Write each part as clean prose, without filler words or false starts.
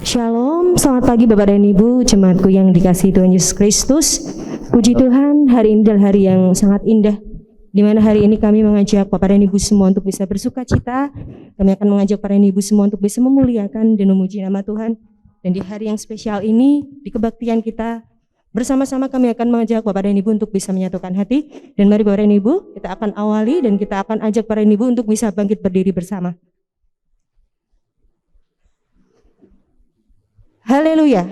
Shalom, selamat pagi Bapak dan Ibu, jemaatku yang dikasihi Tuhan Yesus Kristus. Puji Tuhan, hari ini adalah hari yang sangat indah, di mana hari ini kami mengajak Bapak dan Ibu semua untuk bisa bersuka cita. Kami akan mengajak Bapak dan Ibu semua untuk bisa memuliakan dan memuji nama Tuhan. Dan di hari yang spesial ini, di kebaktian kita, bersama-sama kami akan mengajak Bapak dan Ibu untuk bisa menyatukan hati. Dan mari Bapak dan Ibu, kita akan awali dan kita akan ajak Bapak dan Ibu untuk bisa bangkit berdiri bersama. Haleluya.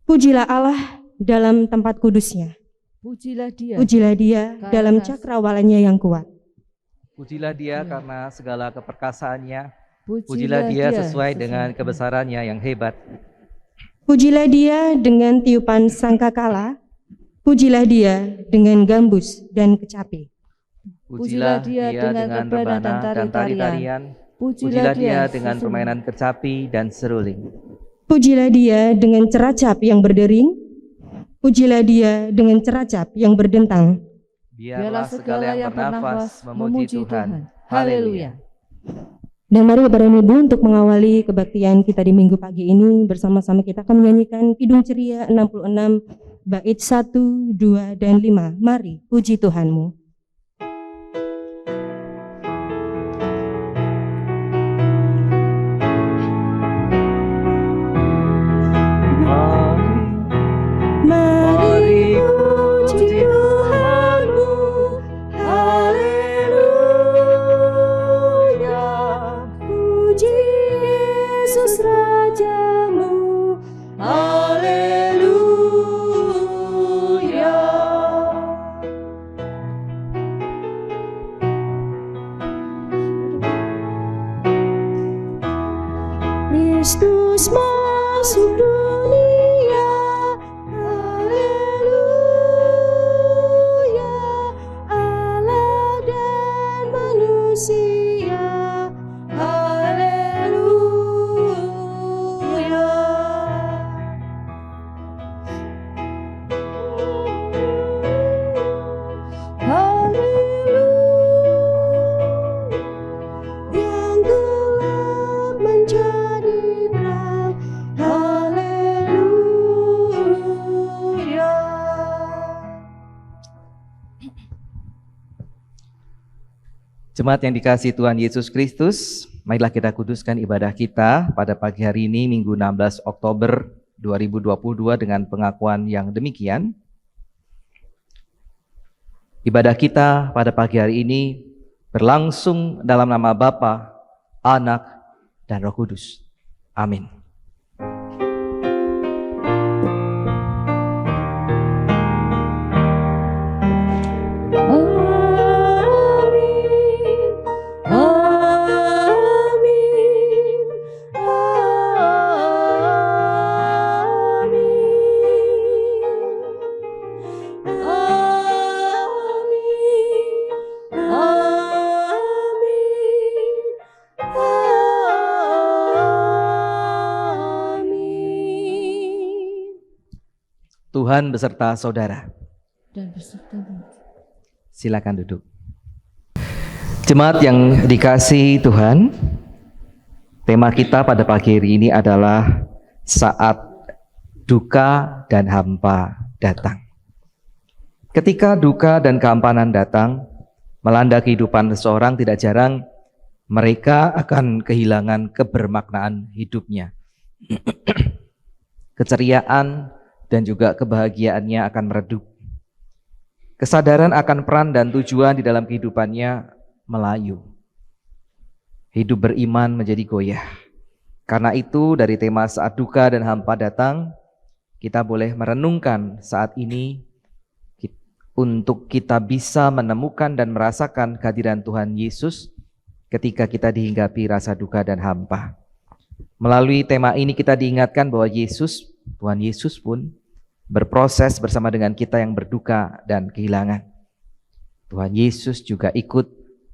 Pujilah Allah dalam tempat kudusnya. Pujilah dia dalam cakrawalannya yang kuat. Pujilah dia karena segala keperkasaannya. Pujilah dia sesuai dengan kebesarannya yang hebat. Pujilah dia dengan tiupan sangkakala. Pujilah dia dengan gambus dan kecapi. Pujilah dia dengan rebana dan tari-tarian. Pujilah dia dengan permainan kecapi dan seruling. Pujilah dia dengan ceracap yang berdering. Pujilah dia dengan ceracap yang berdentang. Biarlah segala yang bernafas memuji Tuhan. Haleluya. Dan mari Bapak dan Ibu untuk mengawali kebaktian kita di minggu pagi ini, bersama-sama kita akan menyanyikan Kidung Ceria 66 bait 1, 2, dan 5. Mari puji Tuhanmu. Kristus masuk dunia, haleluya, Allah dan manusia, haleluya. Haleluya, yang gelap menjadi terang, haleluya. Jemaat yang dikasihi Tuhan Yesus Kristus, marilah kita kuduskan ibadah kita pada pagi hari ini, Minggu 16 Oktober 2022 dengan pengakuan yang demikian. Ibadah kita pada pagi hari ini berlangsung dalam nama Bapa, Anak, dan Roh Kudus. Amin. Tuhan beserta saudara. Dan beserta. Silakan duduk. Jemaat yang dikasihi Tuhan, tema kita pada pagi hari ini adalah saat duka dan hampa datang. Ketika duka dan kehampaan datang melanda kehidupan seseorang, tidak jarang mereka akan kehilangan kebermaknaan hidupnya. Keceriaan dan juga kebahagiaannya akan meredup. Kesadaran akan peran dan tujuan di dalam kehidupannya melayu. Hidup beriman menjadi goyah. Karena itu dari tema saat duka dan hampa datang, kita boleh merenungkan saat ini untuk kita bisa menemukan dan merasakan kehadiran Tuhan Yesus ketika kita dihinggapi rasa duka dan hampa. Melalui tema ini kita diingatkan bahwa Tuhan Yesus pun berproses bersama dengan kita yang berduka dan kehilangan. Tuhan Yesus juga ikut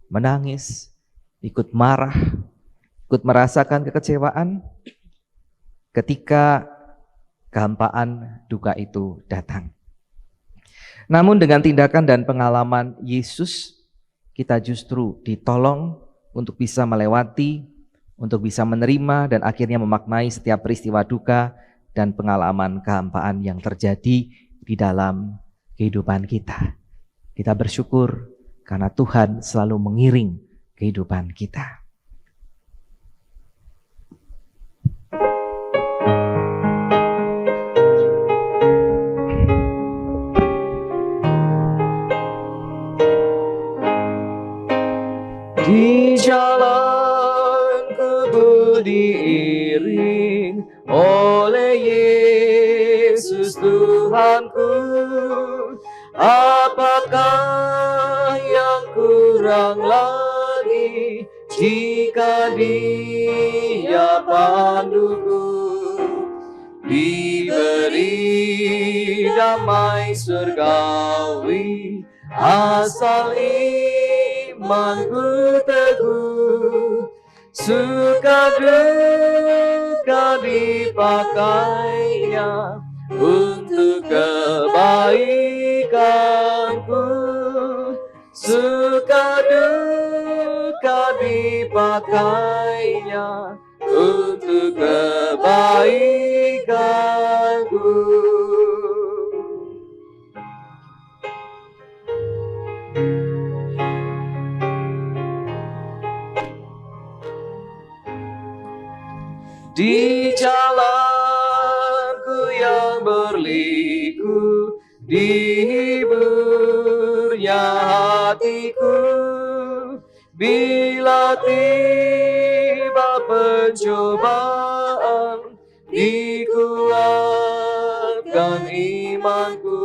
menangis, ikut marah, ikut merasakan kekecewaan ketika kehampaan duka itu datang. Namun dengan tindakan dan pengalaman Yesus, kita justru ditolong untuk bisa melewati untuk bisa menerima dan akhirnya memaknai setiap peristiwa duka dan pengalaman kehampaan yang terjadi di dalam kehidupan kita. Kita bersyukur karena Tuhan selalu mengiring kehidupan kita. Di jalanku ku diiring oleh Yesus Tuhanku. Apakah yang kurang lagi jika Dia panduku? Diberi damai surgawi asal imanku teguh, suka duka dipakainya untuk kebaikanku, suka duka dipakainya untuk kebaikanku. Di jalanku yang berliku, dihiburnya hatiku. Bila tiba pencobaan, dikuatkan imanku.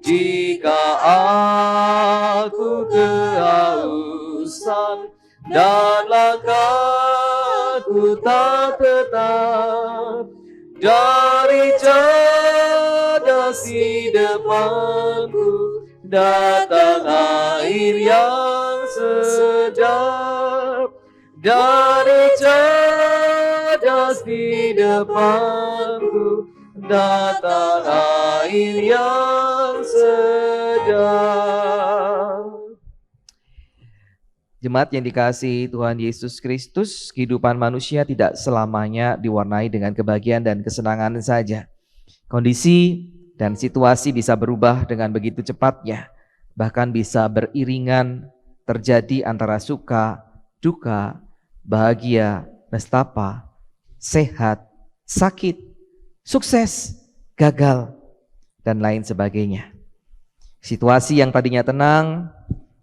Jika aku kehausan dan langkahku tak tetap, dari cadas di depanku datang air yang sedap. Dari cadas di depanku datang air yang sedap. Jemaat yang dikasihi Tuhan Yesus Kristus, kehidupan manusia tidak selamanya diwarnai dengan kebahagiaan dan kesenangan saja. Kondisi dan situasi bisa berubah dengan begitu cepatnya, bahkan bisa beriringan terjadi antara suka, duka, bahagia, nestapa, sehat, sakit, sukses, gagal, dan lain sebagainya. Situasi yang tadinya tenang,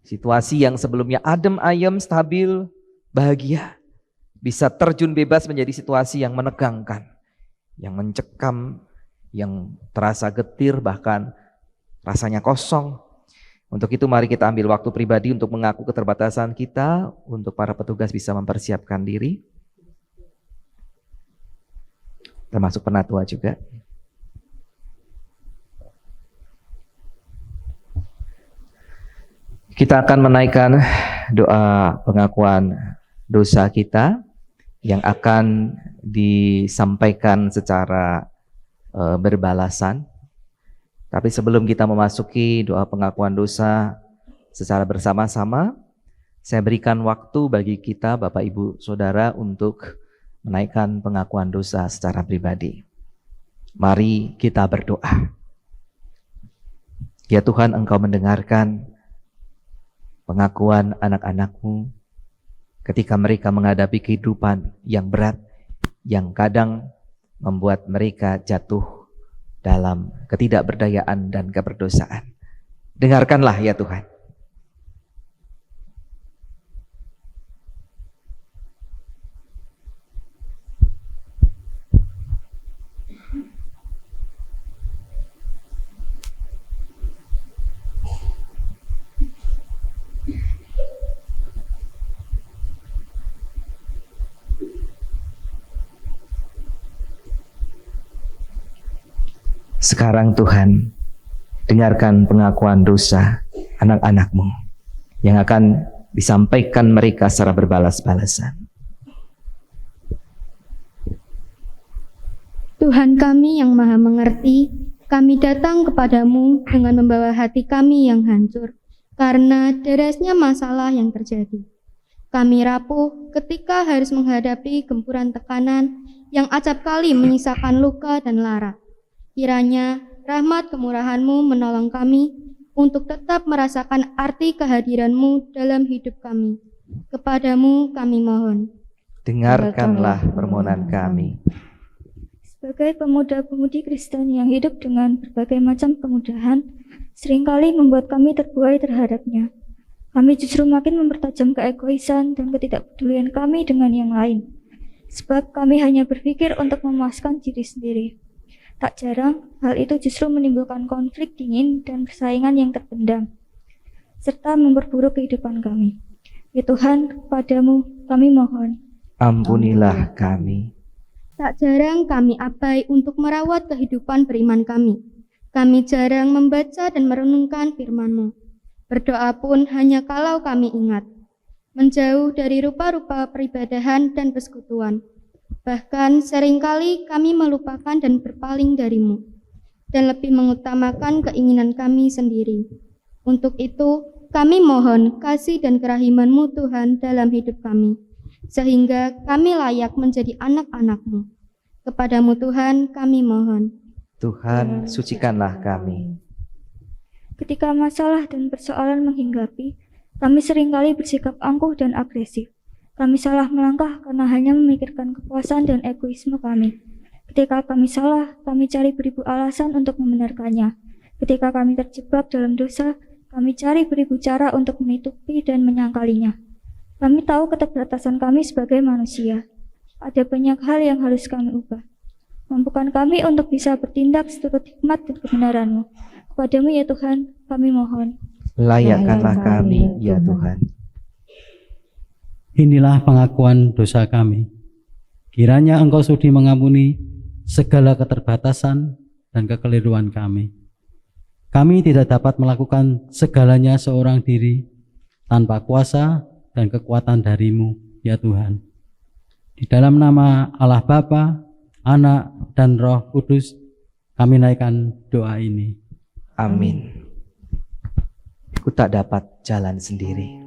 situasi yang sebelumnya adem ayem, stabil, bahagia, bisa terjun bebas menjadi situasi yang menegangkan, yang mencekam, yang terasa getir, bahkan rasanya kosong. Untuk itu mari kita ambil waktu pribadi untuk mengaku keterbatasan kita, untuk para petugas bisa mempersiapkan diri, termasuk penatua juga. Kita akan menaikkan doa pengakuan dosa kita yang akan disampaikan secara berbalasan. Tapi sebelum kita memasuki doa pengakuan dosa secara bersama-sama, saya berikan waktu bagi kita Bapak Ibu Saudara untuk menaikkan pengakuan dosa secara pribadi. Mari kita berdoa. Ya Tuhan, Engkau mendengarkan pengakuan anak-anak-Mu ketika mereka menghadapi kehidupan yang berat, yang kadang membuat mereka jatuh dalam ketidakberdayaan dan keberdosaan. Dengarkanlah ya Tuhan. Sekarang Tuhan, dengarkan pengakuan dosa anak-anak-Mu yang akan disampaikan mereka secara berbalas-balasan. Tuhan kami yang maha mengerti, kami datang kepadamu dengan membawa hati kami yang hancur karena derasnya masalah yang terjadi. Kami rapuh ketika harus menghadapi gempuran tekanan yang acap kali menyisakan luka dan lara. Kiranya rahmat kemurahan-Mu menolong kami untuk tetap merasakan arti kehadiran-Mu dalam hidup kami. Kepadamu kami mohon. Dengarkanlah permohonan kami. Sebagai pemuda-pemudi Kristen yang hidup dengan berbagai macam kemudahan, seringkali membuat kami terbuai terhadapnya. Kami justru makin mempertajam keegoisan dan ketidakpedulian kami dengan yang lain. Sebab kami hanya berpikir untuk memuaskan diri sendiri. Tak jarang, hal itu justru menimbulkan konflik dingin dan persaingan yang terpendam, serta memperburuk kehidupan kami. Ya Tuhan, kepadamu kami mohon. Ampunilah kami. Tak jarang kami abai untuk merawat kehidupan beriman kami. Kami jarang membaca dan merenungkan firman-Mu. Berdoa pun hanya kalau kami ingat. Menjauh dari rupa-rupa peribadahan dan persekutuan. Bahkan seringkali kami melupakan dan berpaling dari-Mu. Dan lebih mengutamakan keinginan kami sendiri. Untuk itu, kami mohon kasih dan kerahiman-Mu Tuhan dalam hidup kami. Sehingga kami layak menjadi anak-anak-Mu. Kepadamu Tuhan kami mohon. Tuhan, sucikanlah kami. Ketika masalah dan persoalan menghinggapi, kami seringkali bersikap angkuh dan agresif. Kami salah melangkah karena hanya memikirkan kepuasan dan egoisme kami. Ketika kami salah, kami cari beribu alasan untuk membenarkannya. Ketika kami terjebak dalam dosa, kami cari beribu cara untuk menutupi dan menyangkalinya. Kami tahu keterbatasan kami sebagai manusia. Ada banyak hal yang harus kami ubah. Mampukan kami untuk bisa bertindak seturut hikmat dan kebenaran-Mu. Kepadamu ya Tuhan, kami mohon. Layakkanlah kami, ya Tuhan. Inilah pengakuan dosa kami. Kiranya Engkau sudi mengampuni segala keterbatasan dan kekeliruan kami. Kami tidak dapat melakukan segalanya seorang diri tanpa kuasa dan kekuatan dari-Mu, ya Tuhan. Di dalam nama Allah Bapa, Anak, dan Roh Kudus, kami naikkan doa ini. Amin. Ku tak dapat jalan sendiri.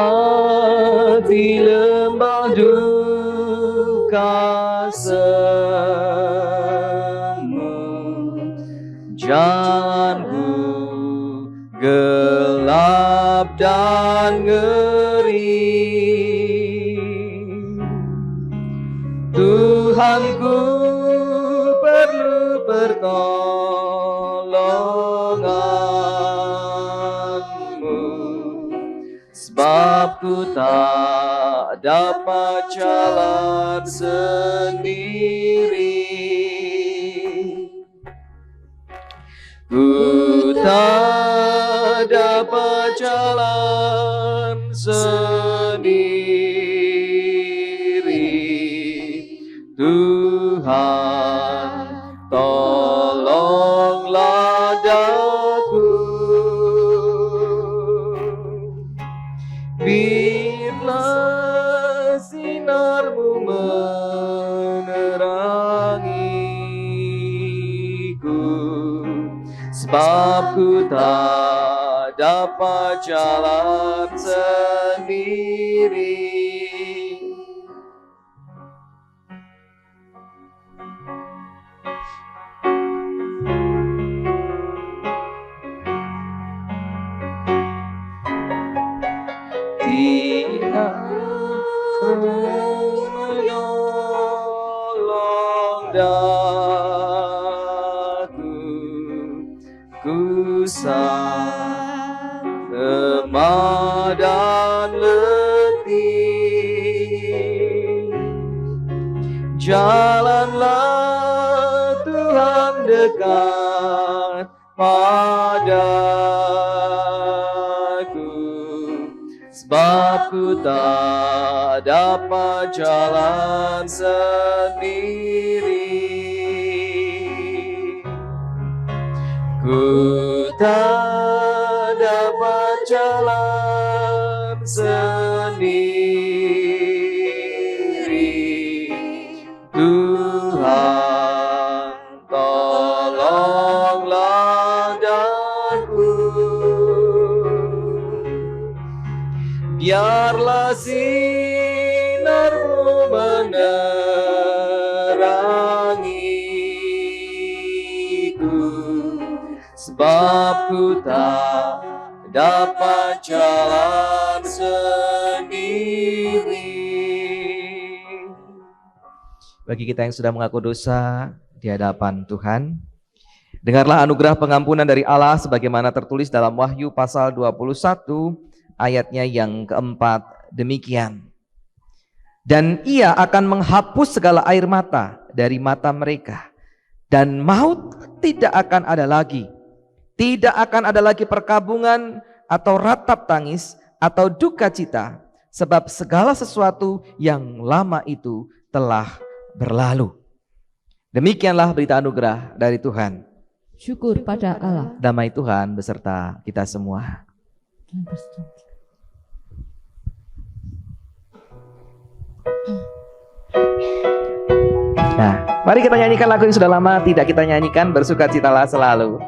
Melewati lembah duka semu, jalanku gelap dan ngeri. Tuhanku perlu pertolongan-Mu, sebab ku tak dapat jalan sendiri. Ku tak dapat jalan sendiri. Tuhan, tolonglah daku. Biarlah sinar-Mu menerangiku, sebab ku tak dapat jalan sendiri. Tidak menolong daku, ku lemah dan letih. Jalanlah Tuhan dekat padaku, sebab ku tak dapat jalan sendiri. Ku tak dapat jalan sendiri. biarlah sinarmu menerangiku, sebab ku tak dapat jalan sendiri. Bagi kita yang sudah mengaku dosa di hadapan Tuhan, dengarlah anugerah pengampunan dari Allah sebagaimana tertulis dalam Wahyu pasal 21 ayatnya yang keempat demikian. Dan ia akan menghapus segala air mata dari mata mereka, dan maut tidak akan ada lagi. Tidak akan ada lagi perkabungan atau ratap tangis atau duka cita, sebab segala sesuatu yang lama itu telah berlalu. Demikianlah berita anugerah dari Tuhan. Syukur pada Allah. Damai Tuhan beserta kita semua. Nah, mari kita nyanyikan lagu yang sudah lama tidak kita nyanyikan, bersukacitalah selalu.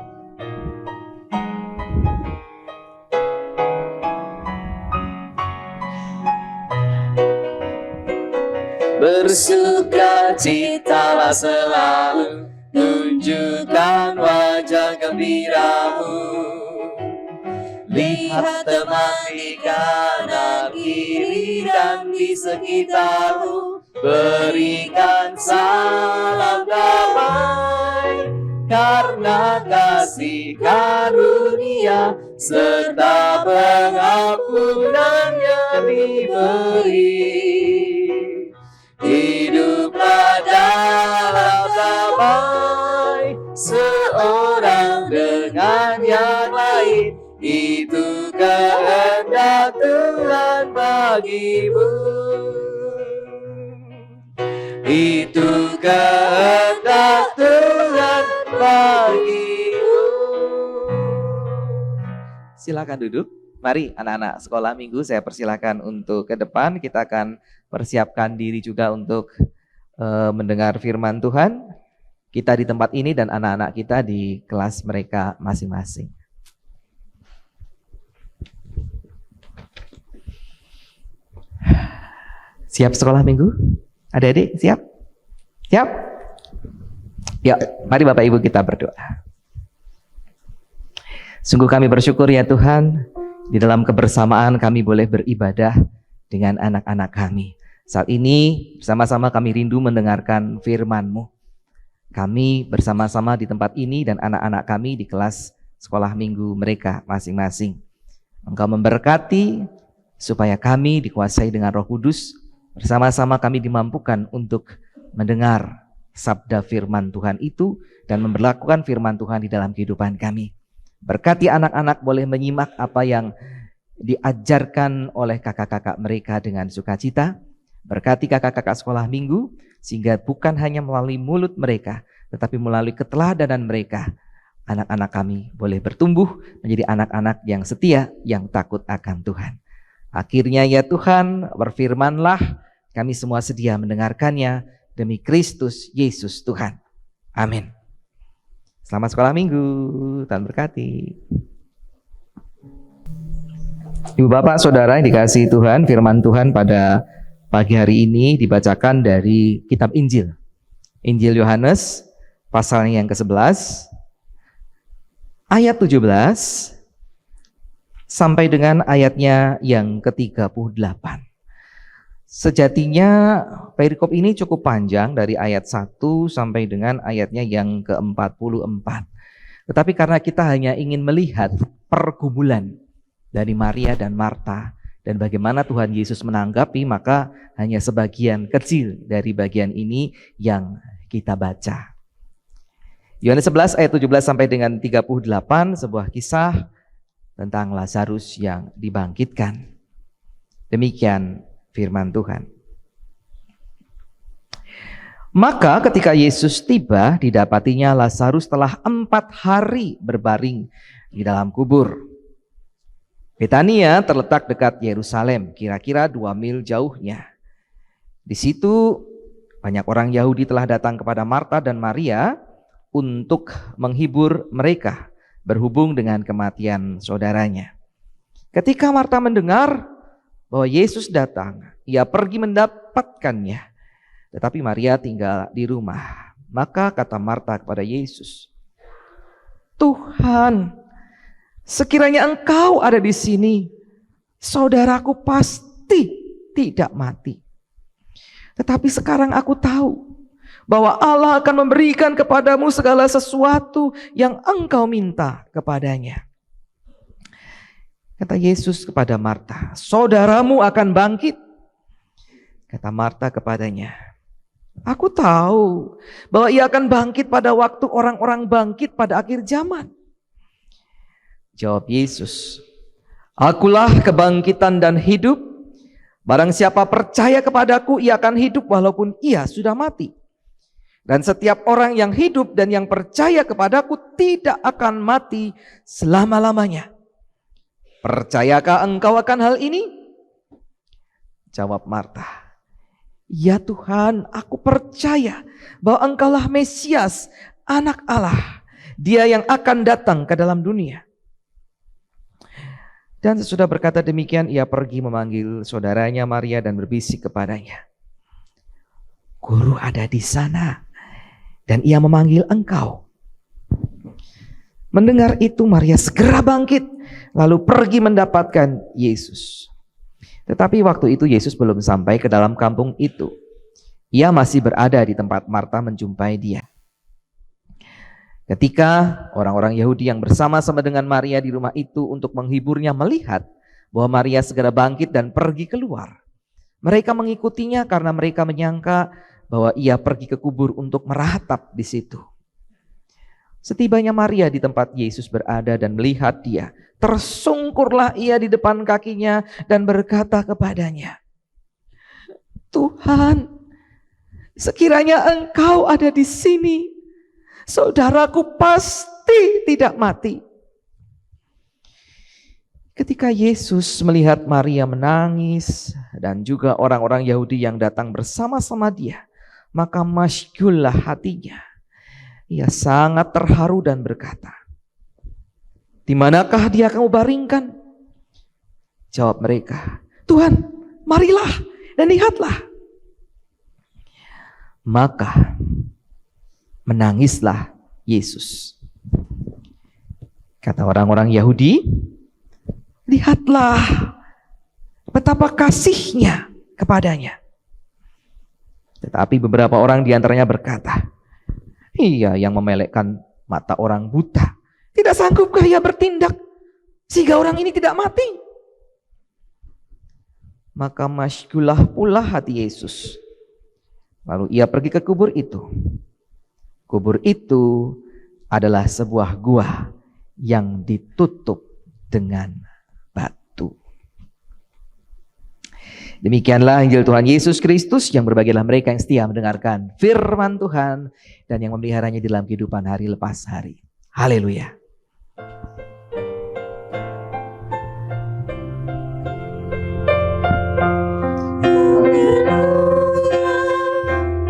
Bersukacitalah selalu, tunjukkan wajah gembiramu. Lihat teman di kanan kiri dan di sekitarmu, berikan salam damai, karena kasih karunia serta pengampunannya diberi. Hiduplah dalam damai, seorang dengan yang lain, itu kehendak Tuhan bagimu. Itu kehendak Tuhan bagimu. Silakan duduk. Mari anak-anak sekolah minggu saya persilakan untuk ke depan. Kita akan persiapkan diri juga untuk mendengar firman Tuhan. Kita di tempat ini dan anak-anak kita di kelas mereka masing-masing. Siap sekolah minggu? Adik-adik siap? Siap? Yuk, mari Bapak Ibu kita berdoa. Sungguh kami bersyukur ya Tuhan, di dalam kebersamaan kami boleh beribadah dengan anak-anak kami. Saat ini bersama-sama kami rindu mendengarkan firman-Mu. Kami bersama-sama di tempat ini dan anak-anak kami di kelas sekolah minggu mereka masing-masing. Engkau memberkati supaya kami dikuasai dengan Roh Kudus. Bersama-sama kami dimampukan untuk mendengar sabda firman Tuhan itu dan memberlakukan firman Tuhan di dalam kehidupan kami. Berkati anak-anak boleh menyimak apa yang diajarkan oleh kakak-kakak mereka dengan sukacita. Berkati kakak-kakak sekolah minggu sehingga bukan hanya melalui mulut mereka, tetapi melalui keteladanan mereka, anak-anak kami boleh bertumbuh menjadi anak-anak yang setia, yang takut akan Tuhan. Akhirnya ya Tuhan, berfirmanlah, kami semua sedia mendengarkannya demi Kristus Yesus Tuhan. Amin. Selamat sekolah minggu, Tuhan berkati. Ibu bapak saudara yang dikasihi Tuhan, firman Tuhan pada pagi hari ini dibacakan dari kitab Injil. Injil Yohanes pasalnya yang ke-11 ayat 17 sampai dengan ayatnya yang ke-38. Sejatinya perikop ini cukup panjang dari ayat 1 sampai dengan ayatnya yang ke-44. Tetapi karena kita hanya ingin melihat pergumulan dari Maria dan Marta dan bagaimana Tuhan Yesus menanggapi, maka hanya sebagian kecil dari bagian ini yang kita baca. Yohanes 11 ayat 17 sampai dengan 38, sebuah kisah tentang Lazarus yang dibangkitkan. Demikian firman Tuhan. Maka ketika Yesus tiba, didapatinya Lazarus telah 4 hari berbaring di dalam kubur. Betania terletak dekat Yerusalem, kira-kira 2 mil jauhnya. Di situ banyak orang Yahudi telah datang kepada Marta dan Maria untuk menghibur mereka berhubung dengan kematian saudaranya. Ketika Marta mendengar bahwa Yesus datang, ia pergi mendapatkannya. Tetapi Maria tinggal di rumah. Maka kata Marta kepada Yesus, Tuhan, sekiranya Engkau ada di sini, saudaraku pasti tidak mati. Tetapi sekarang aku tahu bahwa Allah akan memberikan kepadamu segala sesuatu yang engkau minta kepadanya. Kata Yesus kepada Marta, saudaramu akan bangkit. Kata Marta kepadanya, aku tahu bahwa ia akan bangkit pada waktu orang-orang bangkit pada akhir zaman. Jawab Yesus, akulah kebangkitan dan hidup. Barang siapa percaya kepadaku, ia akan hidup walaupun ia sudah mati. Dan setiap orang yang hidup dan yang percaya kepadaku tidak akan mati selama-lamanya. Percayakah engkau akan hal ini? Jawab Marta, ya Tuhan, aku percaya bahwa engkaulah Mesias, anak Allah, dia yang akan datang ke dalam dunia. Dan sesudah berkata demikian, ia pergi memanggil saudaranya Maria dan berbisik kepadanya, Guru ada di sana, dan ia memanggil engkau. Mendengar itu Maria segera bangkit, lalu pergi mendapatkan Yesus. Tetapi waktu itu Yesus belum sampai ke dalam kampung itu. Ia masih berada di tempat Marta menjumpai dia. Ketika orang-orang Yahudi yang bersama-sama dengan Maria di rumah itu untuk menghiburnya melihat bahwa Maria segera bangkit dan pergi keluar, mereka mengikutinya karena mereka menyangka bahwa ia pergi ke kubur untuk meratap di situ. Setibanya Maria di tempat Yesus berada dan melihat dia, tersungkurlah ia di depan kakinya dan berkata kepadanya, Tuhan, sekiranya engkau ada di sini, saudaraku pasti tidak mati. Ketika Yesus melihat Maria menangis dan juga orang-orang Yahudi yang datang bersama-sama dia, maka masyghullah hatinya. Ia sangat terharu dan berkata, di manakah dia kamu baringkan? Jawab mereka, Tuhan, marilah dan lihatlah. Maka menangislah Yesus. Kata orang-orang Yahudi, lihatlah betapa kasihnya kepadanya. Tetapi beberapa orang diantaranya berkata, ia yang memelekkan mata orang buta, tidak sanggupkah ia bertindak sehingga orang ini tidak mati? Maka masyghullah pula hati Yesus. Lalu ia pergi ke kubur itu. Kubur itu adalah sebuah gua yang ditutup dengan batu. Demikianlah Injil Tuhan Yesus Kristus, yang berbahagialah mereka yang setia mendengarkan firman Tuhan dan yang memeliharanya dalam kehidupan hari lepas hari. Haleluya.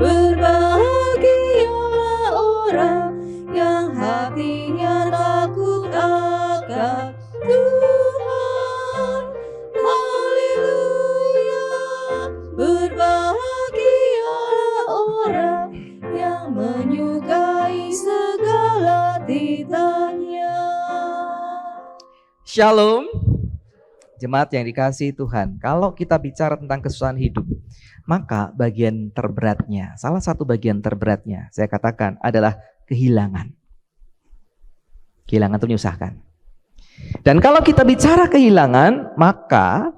Berbahagialah orang yang hatinya takut akan Tuhan. Haleluya. Berbahagialah orang yang menyukai segala titahnya. Shalom. Jemaat yang dikasihi Tuhan, kalau kita bicara tentang kesusahan hidup, maka bagian terberatnya, salah satu bagian terberatnya, saya katakan adalah kehilangan. Kehilangan itu menyusahkan. Dan kalau kita bicara kehilangan, maka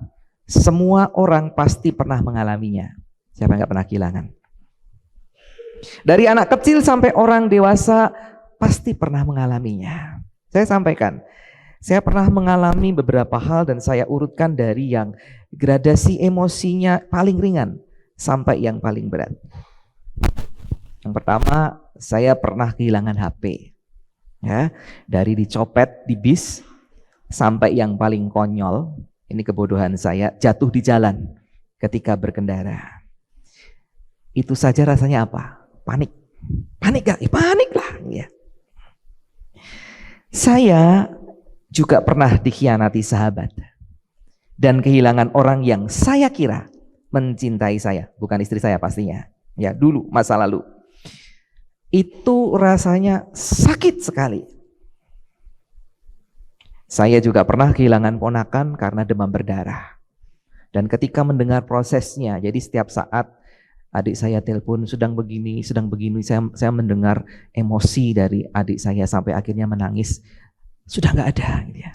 semua orang pasti pernah mengalaminya. Siapa yang gak pernah kehilangan? Dari anak kecil sampai orang dewasa pasti pernah mengalaminya. Saya sampaikan, saya pernah mengalami beberapa hal dan saya urutkan dari yang gradasi emosinya paling ringan sampai yang paling berat. Yang pertama, saya pernah kehilangan HP. Ya, dari dicopet di bis sampai yang paling konyol, ini kebodohan saya, jatuh di jalan ketika berkendara. Itu saja rasanya apa? Panik. Panik gak? Panik lah. Ya. Saya juga pernah dikhianati sahabat. dan kehilangan orang yang saya kira mencintai saya, bukan istri saya pastinya. Ya, dulu masa lalu. Itu rasanya sakit sekali. Saya juga pernah kehilangan ponakan karena demam berdarah. Dan ketika mendengar prosesnya, jadi setiap saat adik saya telepon sedang begini, saya mendengar emosi dari adik saya sampai akhirnya menangis. Sudah nggak ada, gitu ya.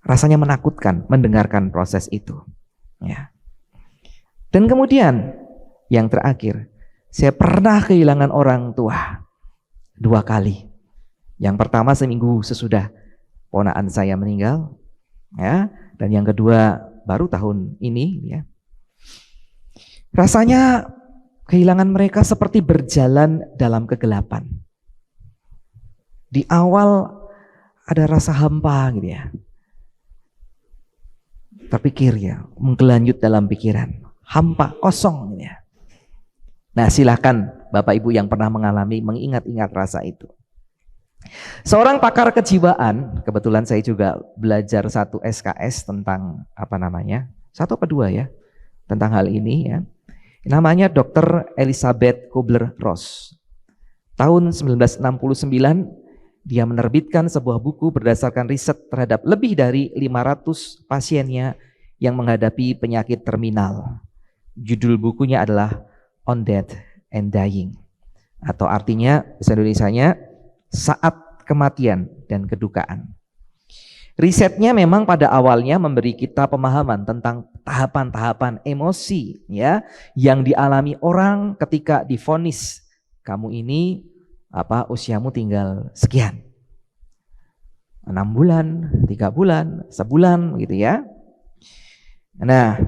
Rasanya menakutkan mendengarkan proses itu. Ya. Dan kemudian yang terakhir, saya pernah kehilangan orang tua 2 kali. Yang pertama seminggu sesudah ponakan saya meninggal, ya, dan yang kedua baru tahun ini, ya. Rasanya kehilangan mereka seperti berjalan dalam kegelapan. Di awal ada rasa hampa gitu ya. Terpikir ya, menggelanjut dalam pikiran. Hampa, kosong gitu ya. Nah, silakan Bapak Ibu yang pernah mengalami mengingat-ingat rasa itu. Seorang pakar kejiwaan, kebetulan saya juga belajar 1 SKS tentang apa namanya? 1 apa 2 ya? Tentang hal ini ya. Namanya Dr. Elizabeth Kubler-Ross. Tahun 1969 dia menerbitkan sebuah buku berdasarkan riset terhadap lebih dari 500 pasiennya yang menghadapi penyakit terminal. Judul bukunya adalah On Death and Dying, atau artinya bahasa Indonesianya Saat Kematian dan Kedukaan. Risetnya memang pada awalnya memberi kita pemahaman tentang tahapan-tahapan emosi ya yang dialami orang ketika divonis kamu ini usiamu tinggal sekian. 6 bulan, 3 bulan, sebulan gitu ya. Nah,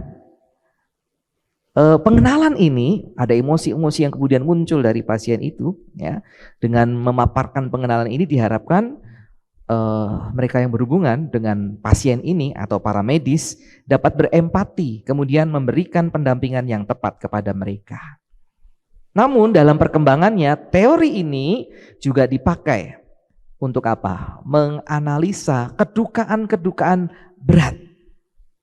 pengenalan ini ada emosi-emosi yang kemudian muncul dari pasien itu ya. Dengan memaparkan pengenalan ini diharapkan mereka yang berhubungan dengan pasien ini atau para medis dapat berempati, kemudian memberikan pendampingan yang tepat kepada mereka. Namun dalam perkembangannya teori ini juga dipakai untuk apa? Menganalisa kedukaan-kedukaan berat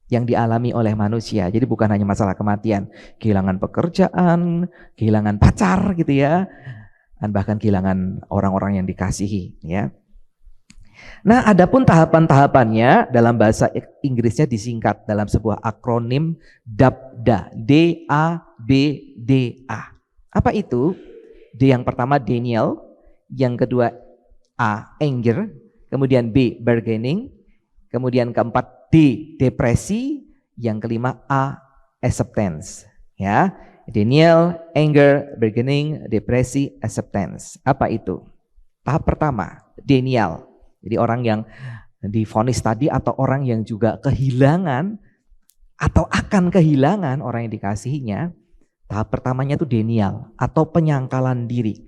yang dialami oleh manusia. Jadi bukan hanya masalah kematian, kehilangan pekerjaan, kehilangan pacar gitu ya, dan bahkan kehilangan orang-orang yang dikasihi ya. Nah, adapun tahapan-tahapannya dalam bahasa Inggrisnya disingkat dalam sebuah akronim DABDA, D-A-B-D-A. Apa itu? D yang pertama denial, yang kedua A anger, kemudian B bargaining, kemudian keempat D depresi, yang kelima A acceptance. Ya, denial, anger, bargaining, depresi, acceptance. Apa itu? Tahap pertama, denial. Jadi orang yang divonis tadi atau orang yang juga kehilangan atau akan kehilangan orang yang dikasihinya, tahap pertamanya itu denial atau penyangkalan diri.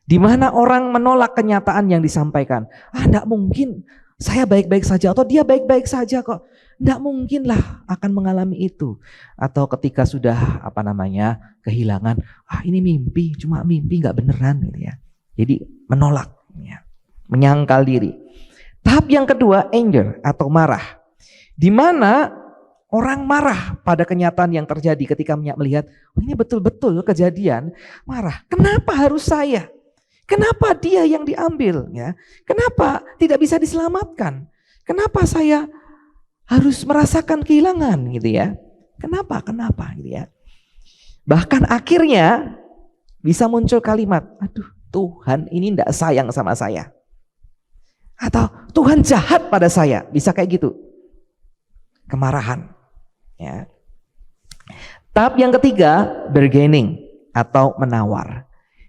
Di mana orang menolak kenyataan yang disampaikan. Enggak mungkin, saya baik-baik saja atau dia baik-baik saja kok. Enggak mungkin lah akan mengalami itu. Atau ketika sudah kehilangan, ini mimpi, cuma mimpi enggak beneran gitu ya. Jadi menolak ya. Menyangkal diri. Tahap yang kedua anger atau marah. Di mana orang marah pada kenyataan yang terjadi ketika melihat ini betul-betul kejadian, marah. Kenapa harus saya? Kenapa dia yang diambil ya? Kenapa tidak bisa diselamatkan? Kenapa saya harus merasakan kehilangan gitu ya? Kenapa gitu ya? Bahkan akhirnya bisa muncul kalimat, aduh Tuhan ini tidak sayang sama saya. Atau Tuhan jahat pada saya, bisa kayak gitu. Kemarahan. Ya. Tahap yang ketiga, bargaining atau menawar.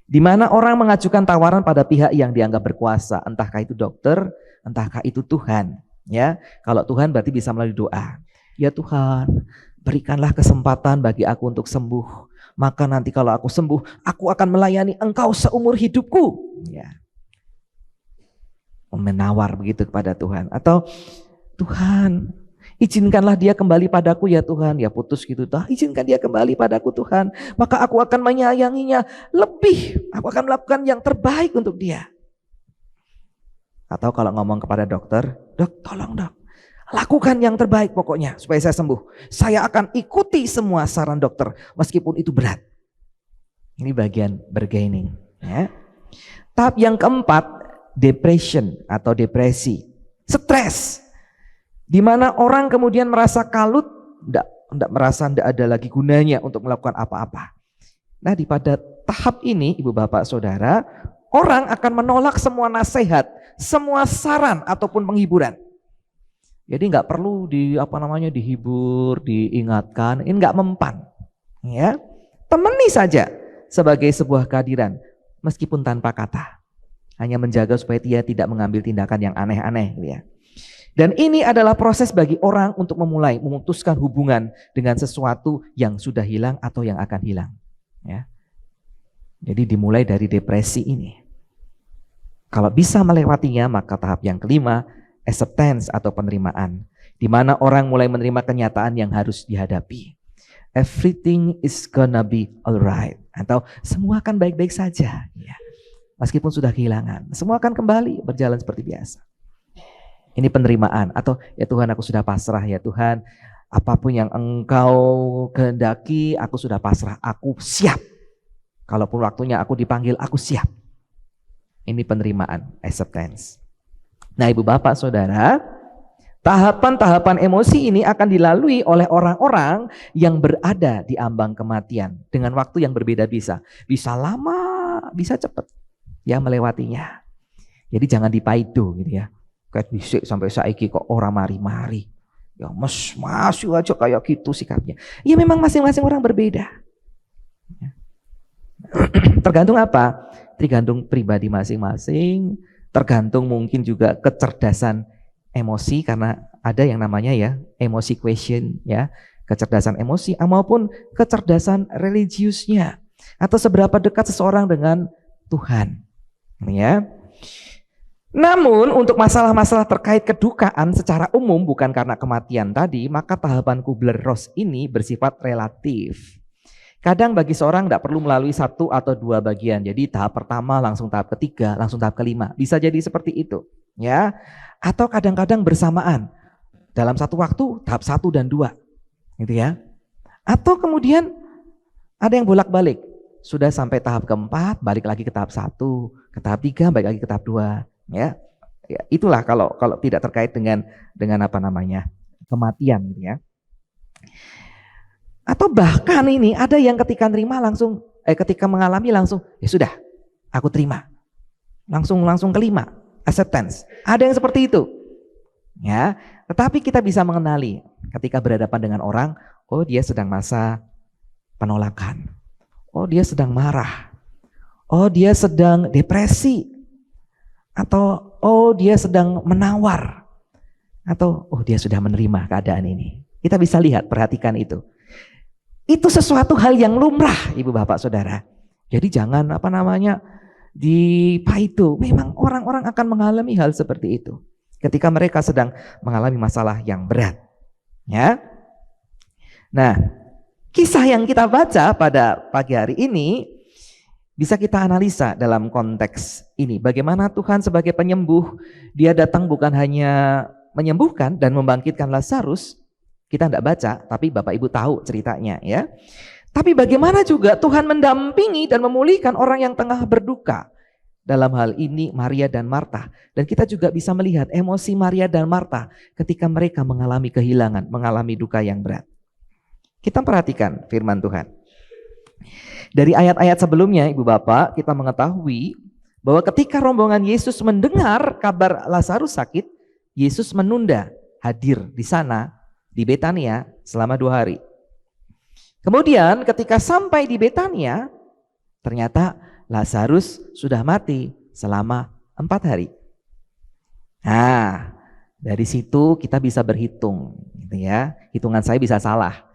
Di mana orang mengajukan tawaran pada pihak yang dianggap berkuasa, entahkah itu dokter, entahkah itu Tuhan. Ya, kalau Tuhan berarti bisa melalui doa. Ya Tuhan, berikanlah kesempatan bagi aku untuk sembuh. Maka nanti kalau aku sembuh, aku akan melayani Engkau seumur hidupku. Ya. Menawar begitu kepada Tuhan. Atau Tuhan, izinkanlah dia kembali padaku ya Tuhan. Ya putus gitu. Izinkan dia kembali padaku Tuhan. Maka aku akan menyayanginya lebih. Aku akan melakukan yang terbaik untuk dia. Atau kalau ngomong kepada dokter, dok tolong dok, Lakukan yang terbaik pokoknya supaya saya sembuh. Saya akan ikuti semua saran dokter meskipun itu berat. Ini bagian bargaining. Ya. Tahap yang keempat, depression atau depresi. Stres. Di mana orang kemudian merasa kalut, merasa tidak ada lagi gunanya untuk melakukan apa-apa. Nah, pada tahap ini, Ibu Bapak Saudara, orang akan menolak semua nasihat, semua saran ataupun penghiburan. Jadi nggak perlu dihibur, diingatkan, ini nggak mempan. Ya, temani saja sebagai sebuah kehadiran, meskipun tanpa kata. Hanya menjaga supaya dia tidak mengambil tindakan yang aneh-aneh. Ya. Dan ini adalah proses bagi orang untuk memutuskan hubungan dengan sesuatu yang sudah hilang atau yang akan hilang. Ya. Jadi dimulai dari depresi ini. Kalau bisa melewatinya, maka tahap yang kelima, acceptance atau penerimaan, di mana orang mulai menerima kenyataan yang harus dihadapi. Everything is gonna be alright, atau semua akan baik-baik saja, ya. Meskipun sudah kehilangan, semua akan kembali berjalan seperti biasa. Ini penerimaan, atau ya Tuhan, aku sudah pasrah, ya Tuhan, apapun yang Engkau kehendaki, aku sudah pasrah, aku siap. Kalaupun waktunya aku dipanggil, aku siap. Ini penerimaan, acceptance. Nah, Ibu Bapak Saudara, tahapan-tahapan emosi ini akan dilalui oleh orang-orang yang berada di ambang kematian dengan waktu yang berbeda-bisa. Bisa lama, bisa cepat ya melewatinya. Jadi jangan dipaido gitu ya. Kayak bisik sampai saiki kok orang mari-mari. Ya masih aja kayak gitu sikapnya. Ya memang masing-masing orang berbeda. Tergantung apa? Tergantung pribadi masing-masing. Tergantung mungkin juga kecerdasan emosi, karena ada yang namanya ya emosi question ya, kecerdasan emosi maupun kecerdasan religiusnya, atau seberapa dekat seseorang dengan Tuhan ya. Namun untuk masalah-masalah terkait kedukaan secara umum bukan karena kematian tadi, maka tahapan Kubler-Ross ini bersifat relatif. Kadang bagi seorang tidak perlu melalui satu atau dua bagian. Jadi tahap pertama langsung tahap ketiga, langsung tahap kelima. Bisa jadi seperti itu, ya. Atau kadang-kadang bersamaan. Dalam satu waktu tahap 1 dan 2. Gitu ya. Atau kemudian ada yang bolak-balik. Sudah sampai tahap keempat, balik lagi ke tahap 1, ke tahap 3, balik lagi ke tahap 2, ya. Ya, itulah kalau tidak terkait dengan kematian gitu ya. Atau bahkan ini ada yang ketika ketika mengalami langsung, ya sudah, aku terima. Langsung kelima, acceptance. Ada yang seperti itu. Ya, tetapi kita bisa mengenali ketika berhadapan dengan orang, oh dia sedang masa penolakan. Oh dia sedang marah. Oh dia sedang depresi. Atau oh dia sedang menawar. Atau oh dia sudah menerima keadaan ini. Kita bisa lihat, perhatikan itu. Itu sesuatu hal yang lumrah, Ibu Bapak Saudara. Jadi jangan dipaido. Memang orang-orang akan mengalami hal seperti itu ketika mereka sedang mengalami masalah yang berat. Ya. Nah, kisah yang kita baca pada pagi hari ini bisa kita analisa dalam konteks ini. Bagaimana Tuhan sebagai penyembuh, Dia datang bukan hanya menyembuhkan dan membangkitkan Lazarus. Kita tidak baca, tapi Bapak Ibu tahu ceritanya ya. Tapi bagaimana juga Tuhan mendampingi dan memulihkan orang yang tengah berduka. Dalam hal ini Maria dan Marta. Dan kita juga bisa melihat emosi Maria dan Marta ketika mereka mengalami kehilangan, mengalami duka yang berat. Kita perhatikan firman Tuhan. Dari ayat-ayat sebelumnya Ibu Bapak, kita mengetahui bahwa ketika rombongan Yesus mendengar kabar Lazarus sakit, Yesus menunda hadir di sana di Betania selama 2 hari. Kemudian ketika sampai di Betania, ternyata Lazarus sudah mati selama 4 hari. Nah, dari situ kita bisa berhitung, gitu ya. Hitungan saya bisa salah.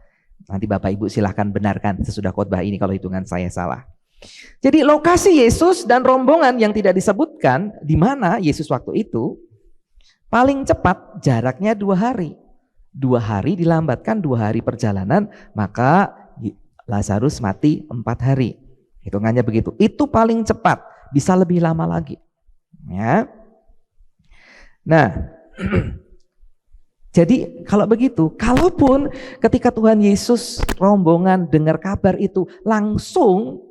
Nanti Bapak Ibu silahkan benarkan sesudah khotbah ini kalau hitungan saya salah. Jadi lokasi Yesus dan rombongan yang tidak disebutkan di mana Yesus waktu itu, paling cepat jaraknya 2 hari. 2 hari dilambatkan 2 hari perjalanan, maka Lazarus mati 4 hari. Hitungannya begitu. Itu paling cepat, bisa lebih lama lagi. Ya. Nah, Jadi kalau begitu, kalaupun ketika Tuhan Yesus rombongan dengar kabar itu langsung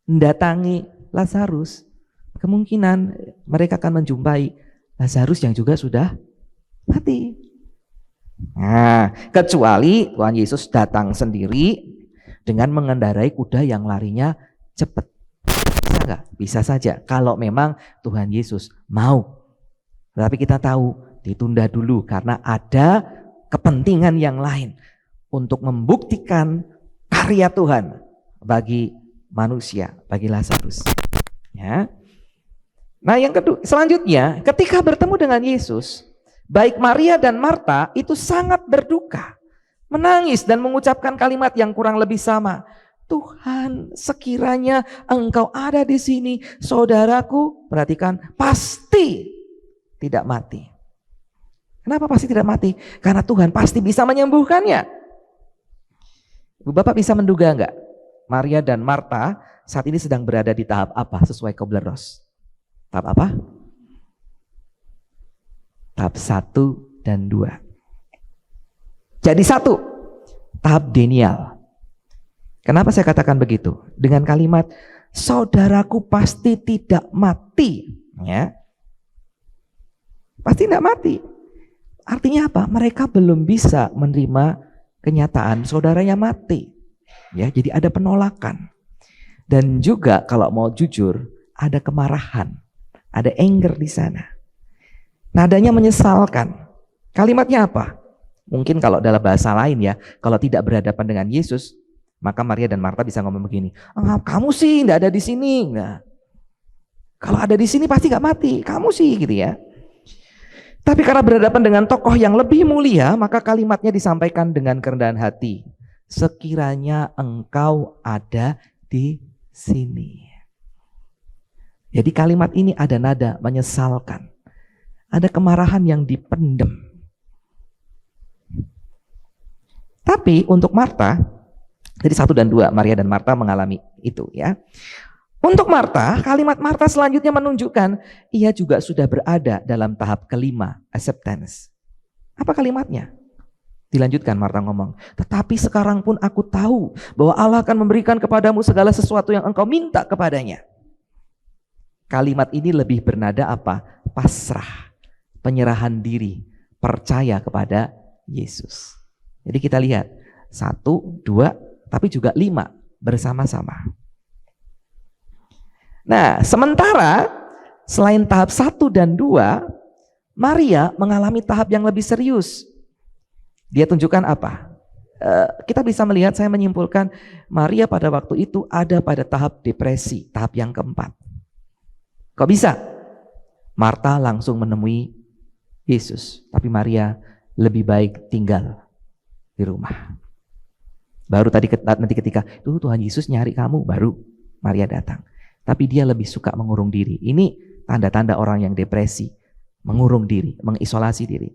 mendatangi Lazarus, kemungkinan mereka akan menjumpai Lazarus yang juga sudah mati. Nah, kecuali Tuhan Yesus datang sendiri dengan mengendarai kuda yang larinya cepat. Bisa nggak? Bisa saja kalau memang Tuhan Yesus mau. Tapi kita tahu ditunda dulu karena ada kepentingan yang lain untuk membuktikan karya Tuhan bagi manusia, bagi Lazarus. Ya. Nah, yang kedua, selanjutnya ketika bertemu dengan Yesus, baik Maria dan Marta itu sangat berduka, menangis dan mengucapkan kalimat yang kurang lebih sama. Tuhan, sekiranya Engkau ada di sini, saudaraku, perhatikan, pasti tidak mati. Kenapa pasti tidak mati? Karena Tuhan pasti bisa menyembuhkannya. Ibu Bapak bisa menduga enggak? Maria dan Marta saat ini sedang berada di tahap apa sesuai Kubler-Ross? Tahap apa? Tahap 1 dan 2. Jadi 1, tahap denial. Kenapa saya katakan begitu? Dengan kalimat, saudaraku pasti tidak mati. Ya. Pasti tidak mati. Artinya apa? Mereka belum bisa menerima kenyataan saudaranya mati. Ya, jadi ada penolakan. Dan juga kalau mau jujur, ada kemarahan, ada anger di sana. Nadanya menyesalkan. Kalimatnya apa? Mungkin kalau dalam bahasa lain ya, kalau tidak berhadapan dengan Yesus, maka Maria dan Marta bisa ngomong begini, kamu sih tidak ada di sini. Nah, kalau ada di sini pasti gak mati, kamu sih gitu ya. Tapi karena berhadapan dengan tokoh yang lebih mulia, maka kalimatnya disampaikan dengan kerendahan hati. Sekiranya Engkau ada di sini. Jadi kalimat ini ada nada menyesalkan. Ada kemarahan yang dipendam. Tapi untuk Marta, jadi 1 dan 2, Maria dan Marta mengalami itu ya. Untuk Marta, kalimat Marta selanjutnya menunjukkan ia juga sudah berada dalam tahap kelima, acceptance. Apa kalimatnya? Dilanjutkan Marta ngomong, tetapi sekarang pun aku tahu bahwa Allah akan memberikan kepadamu segala sesuatu yang engkau minta kepadanya. Kalimat ini lebih bernada apa? Pasrah, penyerahan diri, percaya kepada Yesus. Jadi kita lihat 1, 2, tapi juga 5 bersama-sama. Nah, sementara selain tahap 1 dan 2, Maria mengalami tahap yang lebih serius. Dia tunjukkan apa? Kita bisa melihat, saya menyimpulkan Maria pada waktu itu ada pada tahap depresi, tahap yang keempat. Kok bisa? Marta langsung menemui Yesus, tapi Maria lebih baik tinggal di rumah. Baru nanti ketika Tuhan Yesus nyari kamu, baru Maria datang. Tapi dia lebih suka mengurung diri. Ini tanda-tanda orang yang depresi, mengurung diri, mengisolasi diri.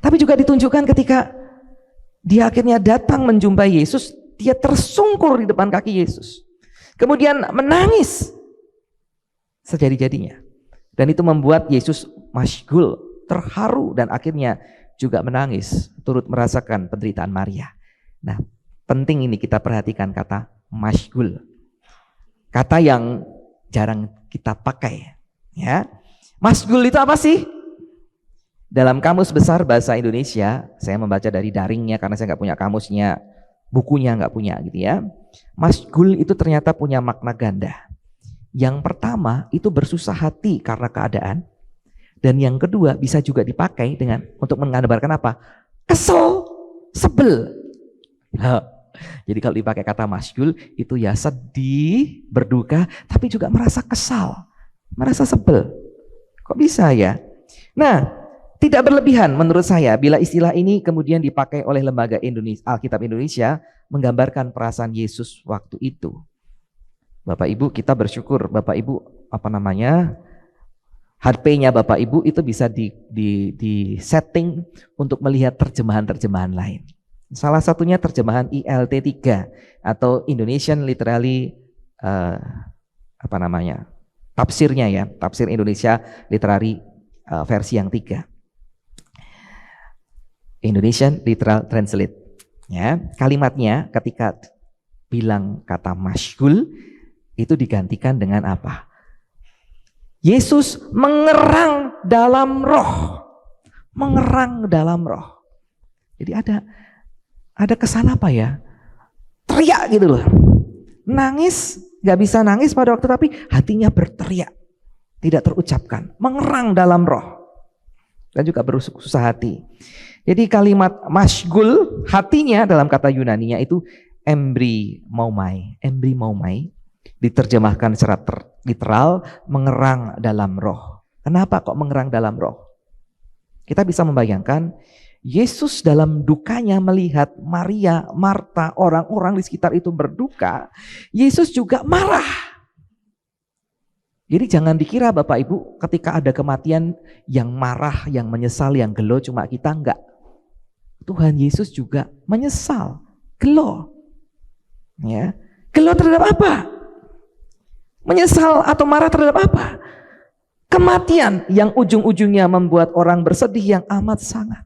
Tapi juga ditunjukkan ketika dia akhirnya datang menjumpai Yesus, dia tersungkur di depan kaki Yesus. Kemudian menangis sejadi-jadinya. Dan itu membuat Yesus masyghul, terharu, dan akhirnya juga menangis, turut merasakan penderitaan Maria. Nah, penting ini kita perhatikan kata masyghul. Kata yang jarang kita pakai, ya. Masyghul itu apa sih? Dalam Kamus Besar Bahasa Indonesia, saya membaca dari daringnya karena saya nggak punya kamusnya, bukunya nggak punya gitu ya. Masyghul itu ternyata punya makna ganda. Yang pertama itu bersusah hati karena keadaan, dan yang kedua bisa juga dipakai dengan untuk menggambarkan apa? Kesel, sebel. Jadi kalau dipakai kata masyghul itu ya sedih, berduka, tapi juga merasa kesal, merasa sebel. Kok bisa ya? Nah, tidak berlebihan menurut saya bila istilah ini kemudian dipakai oleh Lembaga Alkitab Indonesia menggambarkan perasaan Yesus waktu itu. Bapak Ibu, kita bersyukur Bapak Ibu HP-nya Bapak Ibu itu bisa di setting untuk melihat terjemahan-terjemahan lain. Salah satunya terjemahan ILT3 atau Indonesian Literary tafsirnya ya, tafsir Indonesia Literary versi yang 3. Indonesian Literal Translate. Ya, kalimatnya ketika bilang kata masyghul itu digantikan dengan apa? Yesus mengerang dalam roh. Mengerang dalam roh. Jadi ada kesan apa ya? Teriak gitu loh. Nangis, gak bisa nangis pada waktu tapi hatinya berteriak. Tidak terucapkan. Mengerang dalam roh. Dan juga bersusah hati. Jadi kalimat masyghul hatinya dalam kata Yunaninya itu embrimaumai. Embrimaumai diterjemahkan secara literal mengerang dalam roh. Kenapa kok mengerang dalam roh? Kita bisa membayangkan Yesus dalam dukanya melihat Maria, Marta, orang-orang di sekitar itu berduka. Yesus juga marah. Jadi jangan dikira Bapak Ibu ketika ada kematian yang marah, yang menyesal, yang gelo cuma kita, enggak. Tuhan Yesus juga menyesal, gelo. Ya. Gelo terhadap apa? Menyesal atau marah terhadap apa? Kematian yang ujung-ujungnya membuat orang bersedih yang amat sangat.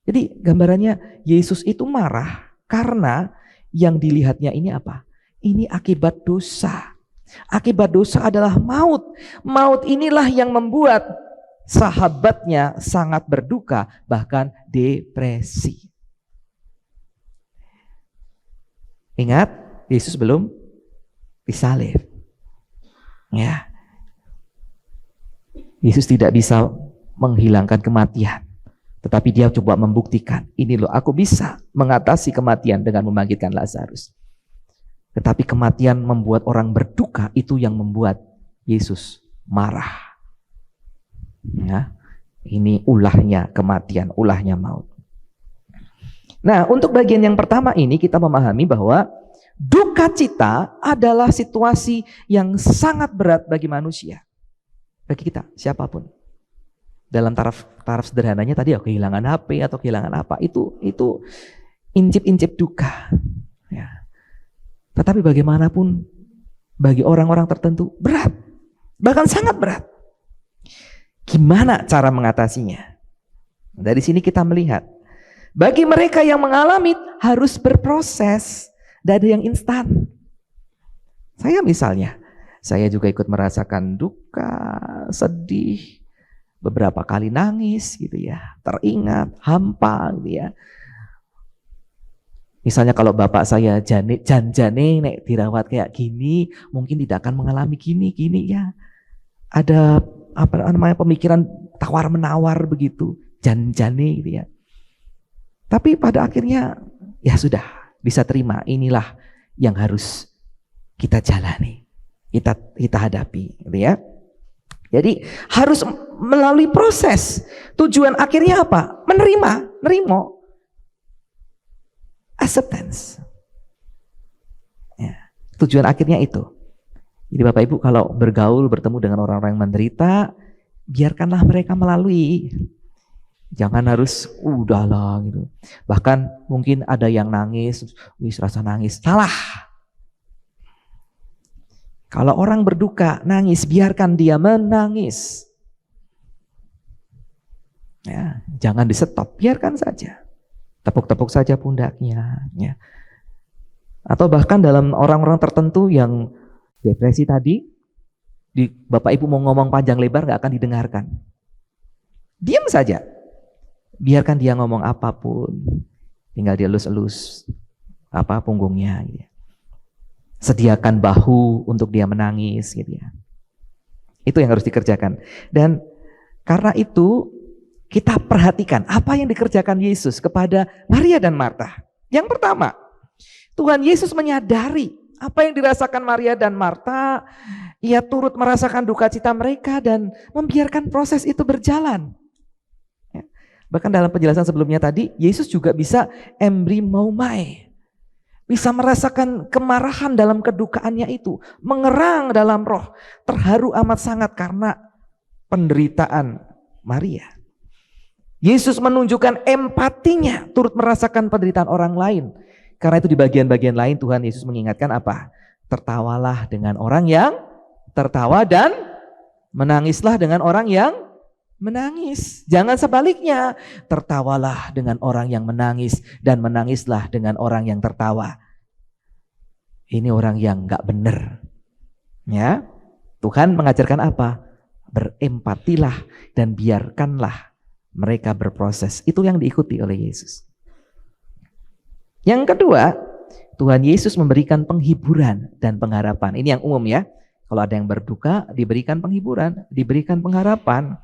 Jadi gambarannya Yesus itu marah karena yang dilihatnya ini apa? Ini akibat dosa. Akibat dosa adalah maut. Maut inilah yang membuat sahabatnya sangat berduka, bahkan depresi. Ingat, Yesus belum disalib. Ya. Yesus tidak bisa menghilangkan kematian, tetapi dia coba membuktikan, ini loh aku bisa mengatasi kematian dengan membangkitkan Lazarus. Tetapi kematian membuat orang berduka, itu yang membuat Yesus marah. Ya, ini ulahnya kematian, ulahnya maut. Nah, untuk bagian yang pertama ini kita memahami bahwa duka cita adalah situasi yang sangat berat bagi manusia. Bagi kita, siapapun. Dalam taraf sederhananya tadi ya, kehilangan HP atau kehilangan apa, itu incip-incip duka. Ya. Tetapi bagaimanapun bagi orang-orang tertentu berat, bahkan sangat berat. Gimana cara mengatasinya? Dari sini kita melihat, bagi mereka yang mengalami harus berproses, tidak ada yang instan. Saya misalnya, saya juga ikut merasakan duka, sedih, beberapa kali nangis gitu ya, teringat, hampa gitu ya. Misalnya kalau bapak saya janjane nek dirawat kayak gini, mungkin tidak akan mengalami gini ya. Ada apa namanya pemikiran tawar menawar begitu, janjane gitu ya. Tapi pada akhirnya ya sudah bisa terima, inilah yang harus kita jalani, kita hadapi, gitu ya. Jadi harus melalui proses. Tujuan akhirnya apa? Nerimo. Acceptance. Ya, tujuan akhirnya itu. Jadi Bapak Ibu kalau bergaul, bertemu dengan orang-orang yang menderita, biarkanlah mereka melalui. Jangan harus udahlah gitu. Bahkan mungkin ada yang nangis, rasa nangis. Salah. Kalau orang berduka, nangis, biarkan dia menangis. Ya, jangan di-stop, biarkan saja. Tepuk-tepuk saja pundaknya. Ya. Atau bahkan dalam orang-orang tertentu yang depresi tadi, Bapak Ibu mau ngomong panjang lebar gak akan didengarkan. Diam saja. Biarkan dia ngomong apapun. Tinggal dia elus-elus punggungnya. Gitu ya. Sediakan bahu untuk dia menangis. Gitu ya. Itu yang harus dikerjakan. Dan karena itu kita perhatikan apa yang dikerjakan Yesus kepada Maria dan Marta. Yang pertama, Tuhan Yesus menyadari apa yang dirasakan Maria dan Marta. Ia turut merasakan duka cita mereka dan membiarkan proses itu berjalan. Ya. Bahkan dalam penjelasan sebelumnya tadi, Yesus juga bisa embrimaumai. Bisa merasakan kemarahan dalam kedukaannya itu. Mengerang dalam roh. Terharu amat sangat karena penderitaan Maria. Yesus menunjukkan empatinya, turut merasakan penderitaan orang lain. Karena itu di bagian-bagian lain Tuhan Yesus mengingatkan apa? Tertawalah dengan orang yang tertawa dan menangislah dengan orang yang menangis. Jangan sebaliknya, tertawalah dengan orang yang menangis dan menangislah dengan orang yang tertawa. Ini orang yang gak benar. Ya, Tuhan mengajarkan apa? Berempatilah dan biarkanlah mereka berproses. Itu yang diikuti oleh Yesus. Yang kedua, Tuhan Yesus memberikan penghiburan dan pengharapan. Ini yang umum ya. Kalau ada yang berduka, diberikan penghiburan, diberikan pengharapan.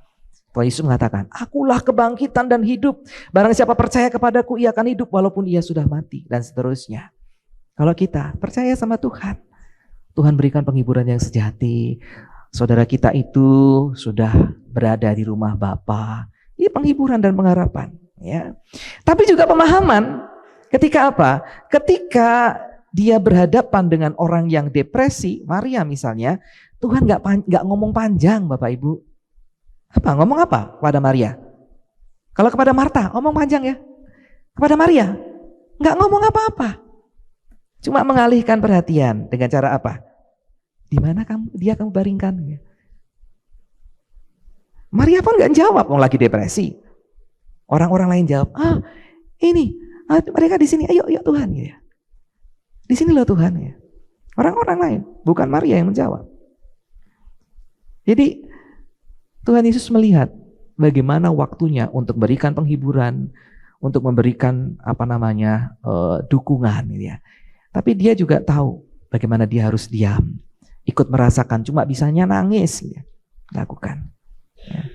Tuhan Yesus mengatakan, akulah kebangkitan dan hidup. Barang siapa percaya kepadaku, ia akan hidup walaupun ia sudah mati. Dan seterusnya. Kalau kita percaya sama Tuhan, Tuhan berikan penghiburan yang sejati. Saudara kita itu sudah berada di rumah Bapa. Ini penghiburan dan pengharapan. Ya. Tapi juga pemahaman. Ketika apa? Ketika dia berhadapan dengan orang yang depresi, Maria misalnya, Tuhan nggak ngomong panjang, Bapak Ibu. Apa? Ngomong apa kepada Maria? Kalau kepada Marta, ngomong panjang ya. Kepada Maria, nggak ngomong apa-apa. Cuma mengalihkan perhatian dengan cara apa? Di mana kamu baringkan? Maria pun nggak jawab, mau lagi depresi. Orang-orang lain jawab, ini, mereka di sini, ayo Tuhan ya. Di sini loh Tuhan ya. Orang-orang lain, bukan Maria yang menjawab. Jadi Tuhan Yesus melihat bagaimana waktunya untuk memberikan penghiburan, untuk memberikan dukungan gitu ya. Tapi dia juga tahu bagaimana dia harus diam, ikut merasakan, cuma bisanya nangis ya. Lakukan. Ya.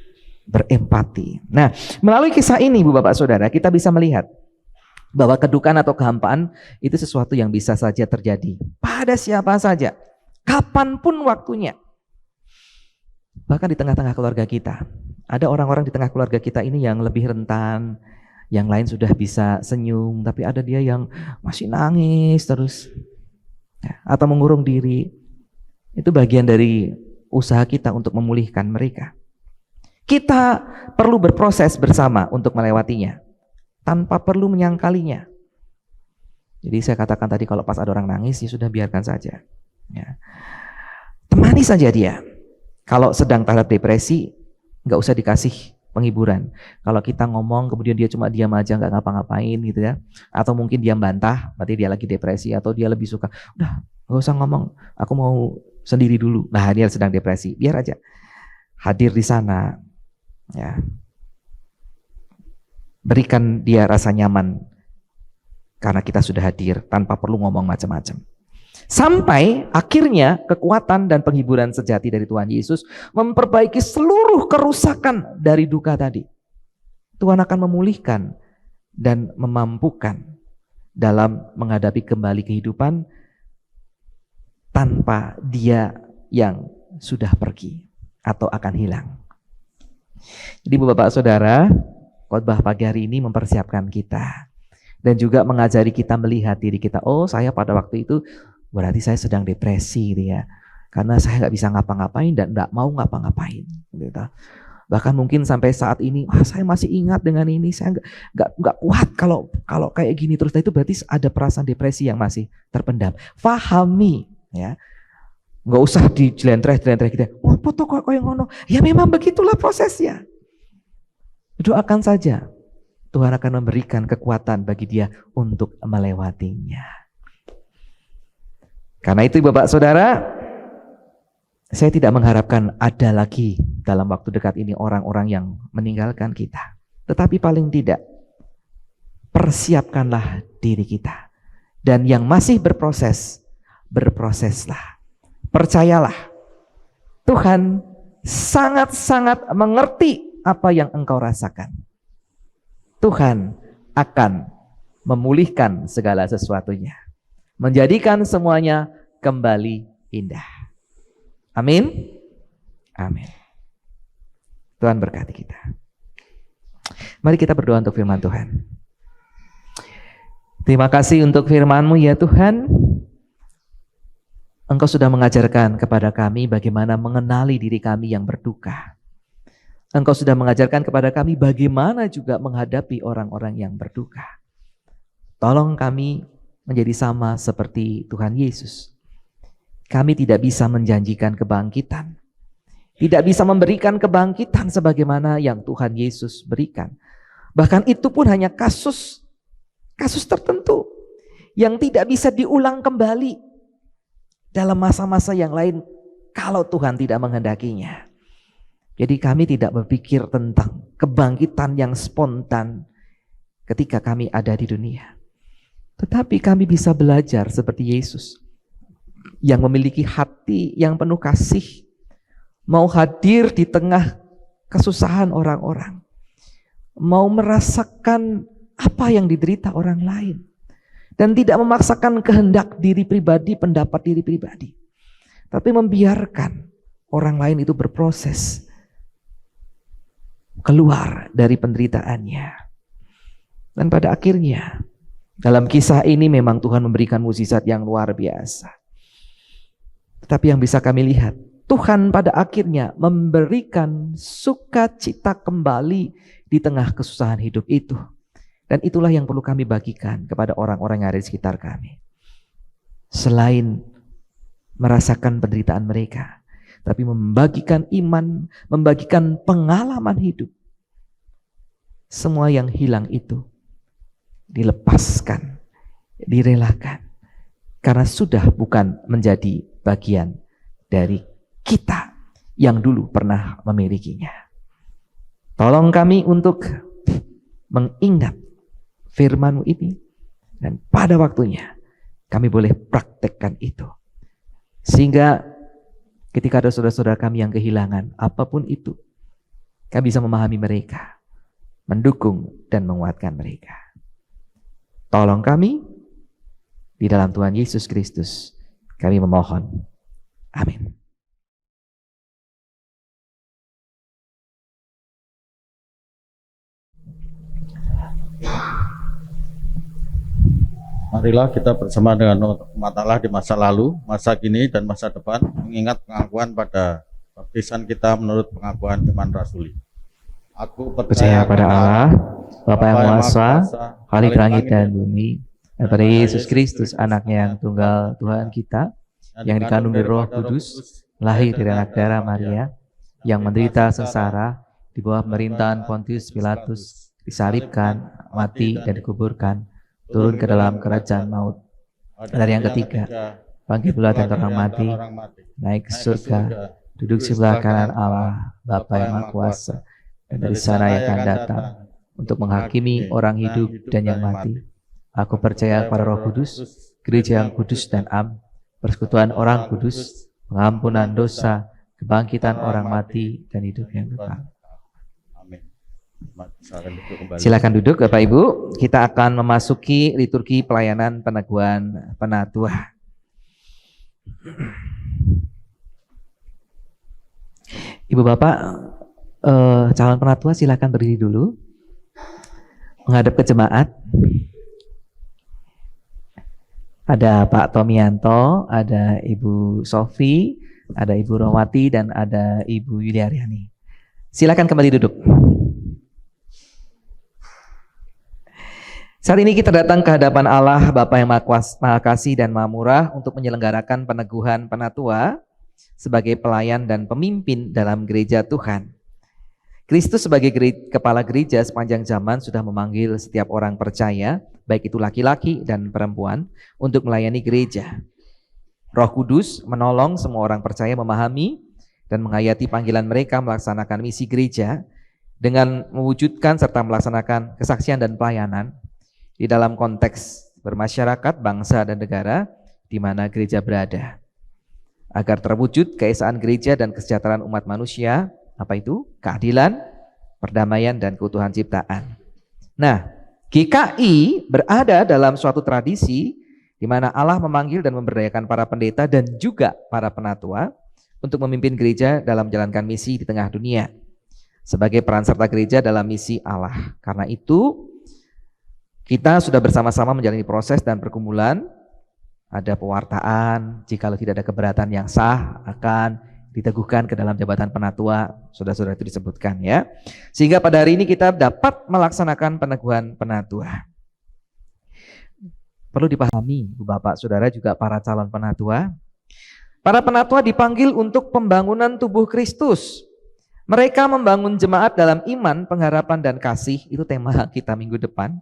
Berempati. Nah, melalui kisah ini Bu Bapak Saudara, kita bisa melihat bahwa kedukaan atau kehampaan itu sesuatu yang bisa saja terjadi pada siapa saja, kapanpun waktunya. Bahkan di tengah-tengah keluarga kita. Ada orang-orang di tengah keluarga kita ini yang lebih rentan, yang lain sudah bisa senyum, tapi ada dia yang masih nangis terus. Ya, atau mengurung diri. Itu bagian dari usaha kita untuk memulihkan mereka. Kita perlu berproses bersama untuk melewatinya, tanpa perlu menyangkalinya. Jadi saya katakan tadi kalau pas ada orang nangis, ya sudah biarkan saja. Ya. Temani saja dia. Kalau sedang tahap depresi, nggak usah dikasih penghiburan. Kalau kita ngomong kemudian dia cuma diam aja, nggak ngapa-ngapain gitu ya. Atau mungkin dia bantah, berarti dia lagi depresi. Atau dia lebih suka, udah nggak usah ngomong, aku mau sendiri dulu. Nah dia sedang depresi, biar aja hadir di sana. Ya. Berikan dia rasa nyaman karena kita sudah hadir tanpa perlu ngomong macam-macam. Sampai akhirnya kekuatan dan penghiburan sejati dari Tuhan Yesus memperbaiki seluruh kerusakan dari duka tadi. Tuhan akan memulihkan dan memampukan dalam menghadapi kembali kehidupan tanpa dia yang sudah pergi atau akan hilang. Jadi Bapak Saudara, khotbah pagi hari ini mempersiapkan kita dan juga mengajari kita melihat diri kita. Oh, saya pada waktu itu berarti saya sedang depresi gitu ya. Karena saya nggak bisa ngapa-ngapain dan nggak mau ngapa-ngapain gitu. Bahkan mungkin sampai saat ini, saya masih ingat dengan ini, saya nggak kuat kalau kayak gini terus. Itu berarti ada perasaan depresi yang masih terpendam. Fahami ya. Nggak usah dijelentreh gitu. Oh, foto kok yang ngono. Ya memang begitulah prosesnya. Doakan saja. Tuhan akan memberikan kekuatan bagi dia untuk melewatinya. Karena itu Bapak Saudara, saya tidak mengharapkan ada lagi dalam waktu dekat ini orang-orang yang meninggalkan kita. Tetapi paling tidak, persiapkanlah diri kita. Dan yang masih berproses, berproseslah. Percayalah, Tuhan sangat-sangat mengerti apa yang engkau rasakan. Tuhan akan memulihkan segala sesuatunya, menjadikan semuanya kembali indah. Amin. Amin. Tuhan berkati kita. Mari kita berdoa untuk firman Tuhan. Terima kasih untuk firman-Mu ya Tuhan. Engkau sudah mengajarkan kepada kami bagaimana mengenali diri kami yang berduka. Engkau sudah mengajarkan kepada kami bagaimana juga menghadapi orang-orang yang berduka. Tolong kami menjadi sama seperti Tuhan Yesus. Kami tidak bisa menjanjikan kebangkitan. tidak bisa memberikan kebangkitan sebagaimana yang Tuhan Yesus berikan. Bahkan itu pun hanya kasus tertentu yang tidak bisa diulang kembali dalam masa-masa yang lain kalau Tuhan tidak menghendakinya. Jadi kami tidak berpikir tentang kebangkitan yang spontan ketika kami ada di dunia. Tetapi kami bisa belajar seperti Yesus yang memiliki hati yang penuh kasih, mau hadir di tengah kesusahan orang-orang, mau merasakan apa yang diderita orang lain, dan tidak memaksakan kehendak diri pribadi, pendapat diri pribadi, tapi membiarkan orang lain itu berproses keluar dari penderitaannya. Dan pada akhirnya dalam kisah ini memang Tuhan memberikan mukjizat yang luar biasa. Tetapi yang bisa kami lihat, Tuhan pada akhirnya memberikan sukacita kembali di tengah kesusahan hidup itu. Dan itulah yang perlu kami bagikan kepada orang-orang yang ada di sekitar kami. Selain merasakan penderitaan mereka, tapi membagikan iman, membagikan pengalaman hidup. Semua yang hilang itu dilepaskan, direlakan, karena sudah bukan menjadi bagian dari kita yang dulu pernah memilikinya. Tolong kami untuk mengingat firman-Mu ini, dan pada waktunya kami boleh praktekkan itu. Sehingga ketika ada saudara-saudara kami yang kehilangan apapun itu, kami bisa memahami mereka, mendukung dan menguatkan mereka. Tolong kami di dalam Tuhan Yesus Kristus, kami memohon. Amin. Marilah kita bersama dengan umat Allah di masa lalu, masa kini, dan masa depan, mengingat pengakuan pada baptisan kita menurut pengakuan iman rasuli. Aku Percaya pada Allah, Bapa yang Maha Esa, Khalik langit dan bumi, dan pada Yesus Kristus, anaknya yang tunggal Tuhan kita, yang dikandung dari Roh Kudus, lahir dari anak darah Maria, yang menderita sengsara di bawah pemerintahan Pontius Pilatus, disalibkan, mati dan dikuburkan, turun ke dalam kerajaan maut. Dari yang ketiga, bangkit pula dari orang mati, naik ke surga, duduk sebelah kanan Allah, Bapa yang Maha Kuasa, dan dari sana yang akan datang untuk menghakimi orang hidup dan yang mati. Aku percaya pada Roh Kudus, gereja yang kudus dan am, persekutuan orang kudus, pengampunan dosa, kebangkitan orang mati, dan hidup yang kekal. Silakan duduk Bapak Ibu. Kita akan memasuki liturgi pelayanan peneguhan penatua. Ibu Bapak, calon penatua silakan berdiri dulu, menghadap ke jemaat. Ada Pak Tomianto, ada Ibu Sofi, ada Ibu Rawati, dan ada Ibu Yuliariani. Silakan kembali duduk. Saat ini kita datang ke hadapan Allah Bapa yang Maha Kasih dan Maha Murah untuk menyelenggarakan peneguhan penatua sebagai pelayan dan pemimpin dalam gereja Tuhan. Kristus sebagai kepala gereja sepanjang zaman sudah memanggil setiap orang percaya, baik itu laki-laki dan perempuan, untuk melayani gereja. Roh Kudus menolong semua orang percaya memahami dan menghayati panggilan mereka melaksanakan misi gereja dengan mewujudkan serta melaksanakan kesaksian dan pelayanan di dalam konteks bermasyarakat, bangsa, dan negara di mana gereja berada. Agar terwujud keesaan gereja dan kesejahteraan umat manusia, apa itu? Keadilan, perdamaian, dan keutuhan ciptaan. Nah, GKI berada dalam suatu tradisi di mana Allah memanggil dan memberdayakan para pendeta dan juga para penatua untuk memimpin gereja dalam menjalankan misi di tengah dunia sebagai peran serta gereja dalam misi Allah. Karena itu, kita sudah bersama-sama menjalani proses dan pergumulan. Ada pewartaan, jikalau tidak ada keberatan yang sah akan diteguhkan ke dalam jabatan penatua. Saudara-saudara itu disebutkan ya. Sehingga pada hari ini kita dapat melaksanakan peneguhan penatua. Perlu dipahami Bapak Saudara juga para calon penatua, Para penatua dipanggil untuk pembangunan tubuh Kristus. Mereka membangun jemaat dalam iman, pengharapan, dan kasih. Itu tema kita minggu depan.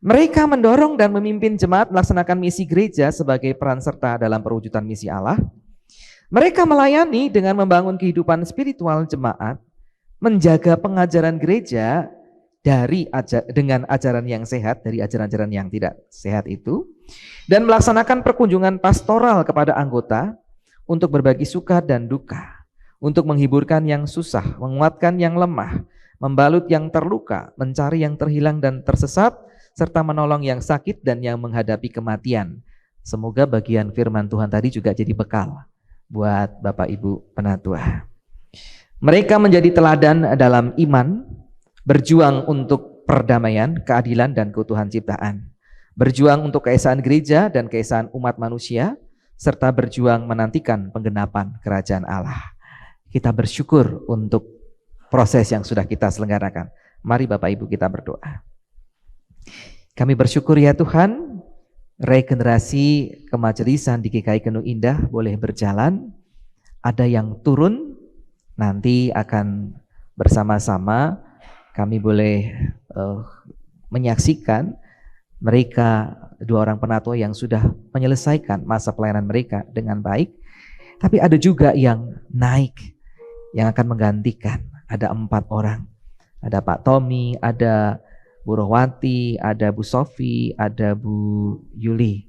Mereka mendorong dan memimpin jemaat melaksanakan misi gereja sebagai peran serta dalam perwujudan misi Allah. Mereka melayani dengan membangun kehidupan spiritual jemaat, menjaga pengajaran gereja dengan ajaran yang sehat dari ajaran-ajaran yang tidak sehat itu, dan melaksanakan perkunjungan pastoral kepada anggota untuk berbagi suka dan duka, untuk menghiburkan yang susah, menguatkan yang lemah, membalut yang terluka, mencari yang terhilang dan tersesat, serta menolong yang sakit dan yang menghadapi kematian. Semoga bagian firman Tuhan tadi juga jadi bekal buat Bapak Ibu penatua. Mereka menjadi teladan dalam iman, berjuang untuk perdamaian, keadilan, dan keutuhan ciptaan. Berjuang untuk keesaan gereja dan keesaan umat manusia, serta berjuang menantikan penggenapan kerajaan Allah. Kita bersyukur untuk proses yang sudah kita selenggarakan. Mari Bapak Ibu kita berdoa. Kami bersyukur ya Tuhan, regenerasi kemajelisan di GKI Kendung Indah boleh berjalan. Ada yang turun, nanti akan bersama-sama kami boleh menyaksikan mereka, dua orang penatua yang sudah menyelesaikan masa pelayanan mereka dengan baik. Tapi ada juga yang naik, yang akan menggantikan. Ada 4 orang. Ada Pak Tommy, ada Bu Rohwati, ada Bu Sofi, ada Bu Yuli.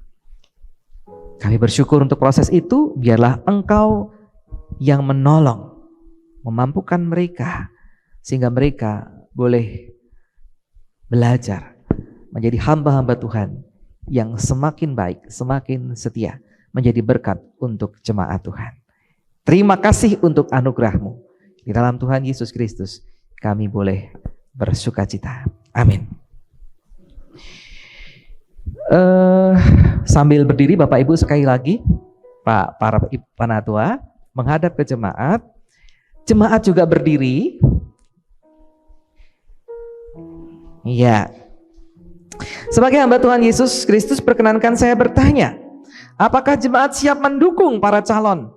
Kami bersyukur untuk proses itu, biarlah Engkau yang menolong, memampukan mereka, sehingga mereka boleh belajar menjadi hamba-hamba Tuhan yang semakin baik, semakin setia, menjadi berkat untuk jemaat Tuhan. Terima kasih untuk anugerah-Mu. Di dalam Tuhan Yesus Kristus kami boleh bersukacita. Amin. Sambil berdiri Bapak Ibu sekali lagi, para penatua menghadap ke jemaat. Jemaat juga berdiri. Iya. Sebagai hamba Tuhan Yesus Kristus, perkenankan saya bertanya, apakah jemaat siap mendukung para calon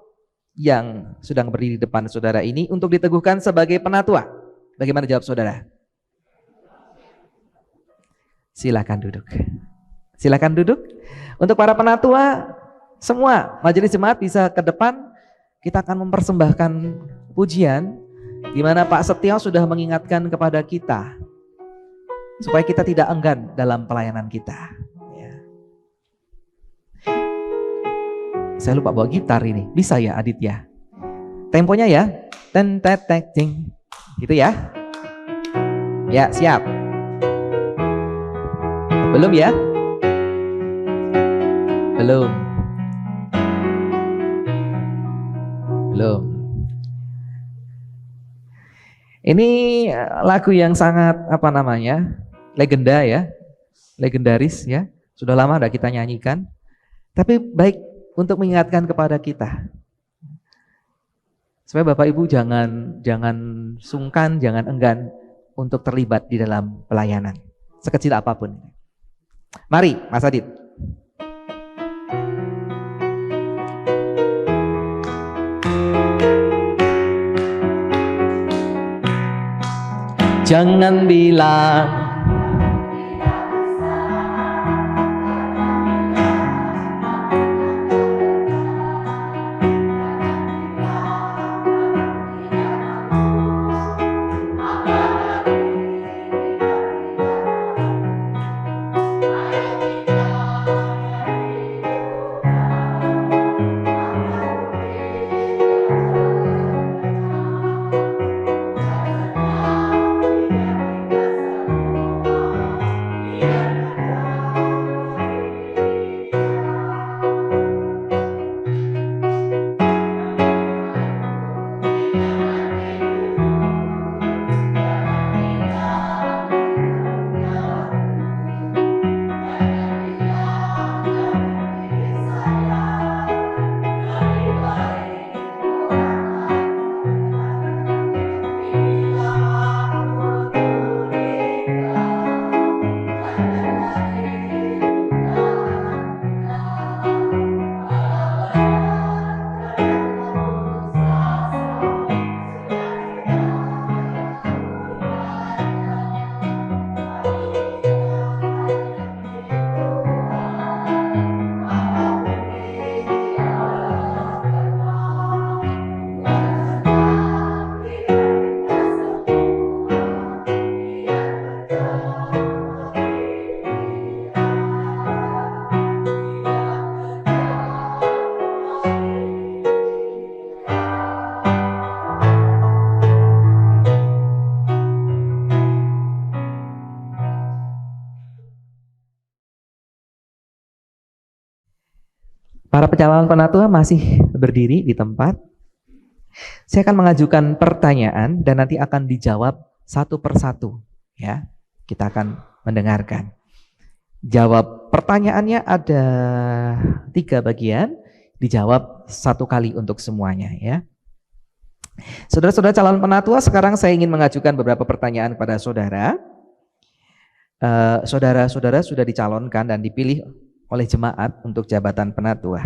yang sedang berdiri di depan saudara ini untuk diteguhkan sebagai penatua? Bagaimana jawab saudara? Silakan duduk. Silakan duduk. Untuk para penatua, semua majelis jemaat bisa ke depan. Kita akan mempersembahkan pujian di mana Pak Setio sudah mengingatkan kepada kita supaya kita tidak enggan dalam pelayanan kita. Ya. Saya lupa bawa gitar ini. Bisa ya Aditya? Temponya ya. Ten tet tek ting. Gitu ya. Ya, siap. Belum ya? Belum. Belum. Ini lagu yang sangat legenda ya, legendaris ya. Sudah lama tidak kita nyanyikan. Tapi baik untuk mengingatkan kepada kita. Supaya Bapak Ibu jangan sungkan, jangan enggan untuk terlibat di dalam pelayanan. Sekecil apapun. Mari Mas Adit. Jangan bilang Para pencalon penatua masih berdiri di tempat. Saya akan mengajukan pertanyaan dan nanti akan dijawab satu persatu. Ya, kita akan mendengarkan. Jawab pertanyaannya ada 3 bagian, dijawab 1 kali untuk semuanya ya. Saudara-saudara calon penatua, sekarang saya ingin mengajukan beberapa pertanyaan kepada saudara. Saudara-saudara sudah dicalonkan dan dipilih oleh jemaat untuk jabatan penatua.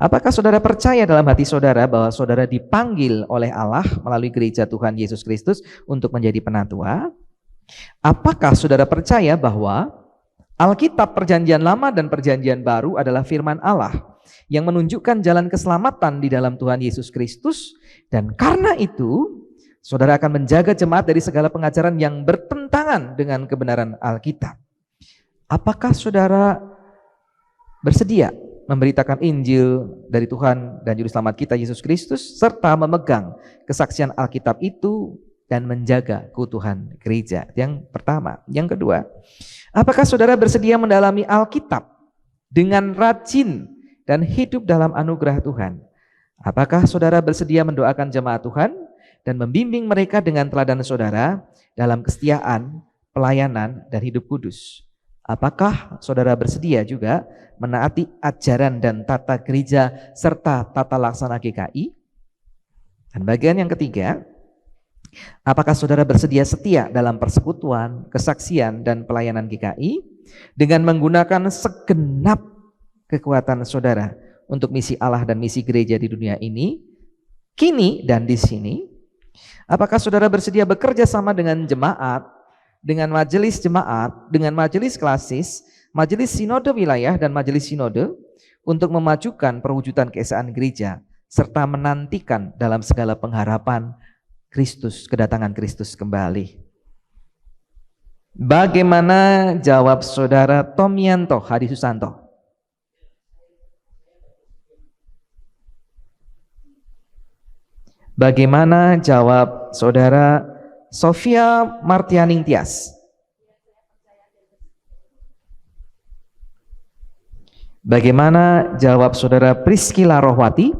Apakah saudara percaya dalam hati saudara bahwa saudara dipanggil oleh Allah melalui gereja Tuhan Yesus Kristus untuk menjadi penatua? Apakah saudara percaya bahwa Alkitab Perjanjian Lama dan Perjanjian Baru adalah firman Allah yang menunjukkan jalan keselamatan di dalam Tuhan Yesus Kristus, dan karena itu saudara akan menjaga jemaat dari segala pengajaran yang bertentangan dengan kebenaran Alkitab? Apakah saudara bersedia memberitakan Injil dari Tuhan dan Juru Selamat kita Yesus Kristus, serta memegang kesaksian Alkitab itu dan menjaga keutuhan gereja? Yang pertama. Yang kedua, apakah saudara bersedia mendalami Alkitab dengan rajin dan hidup dalam anugerah Tuhan? Apakah saudara bersedia mendoakan jemaat Tuhan dan membimbing mereka dengan teladan saudara dalam kesetiaan, pelayanan, dan hidup kudus? Apakah saudara bersedia juga menaati ajaran dan tata gereja serta tata laksana GKI? Dan bagian yang ketiga, apakah saudara bersedia setia dalam persekutuan, kesaksian, dan pelayanan GKI dengan menggunakan segenap kekuatan saudara untuk misi Allah dan misi gereja di dunia ini, kini dan di sini? Apakah saudara bersedia bekerja sama dengan jemaat, dengan majelis jemaat, dengan majelis klasis, majelis sinode wilayah, dan majelis sinode untuk memajukan perwujudan keesaan gereja serta menantikan dalam segala pengharapan Kristus, kedatangan Kristus kembali? Bagaimana jawab saudara Tomianto Hadi Susanto? Bagaimana jawab saudara Sofia Martianing Tias? Bagaimana jawab saudara Priscila Rohwati?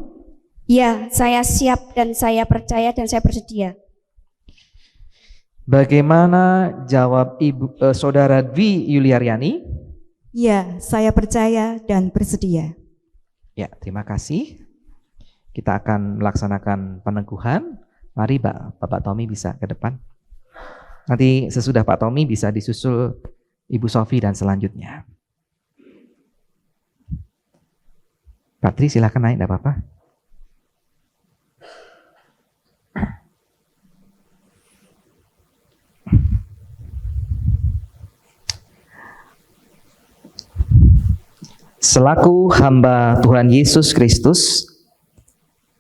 Ya, saya siap dan saya percaya dan saya bersedia. Bagaimana jawab saudara Dwi Yuliaryani? Ya, saya percaya dan bersedia. Ya, terima kasih. Kita akan melaksanakan peneguhan. Mari Bapak Tommy bisa ke depan. Nanti sesudah Pak Tommy bisa disusul Ibu Sofi dan selanjutnya. Pak Tri silakan naik, tidak apa-apa. Selaku hamba Tuhan Yesus Kristus,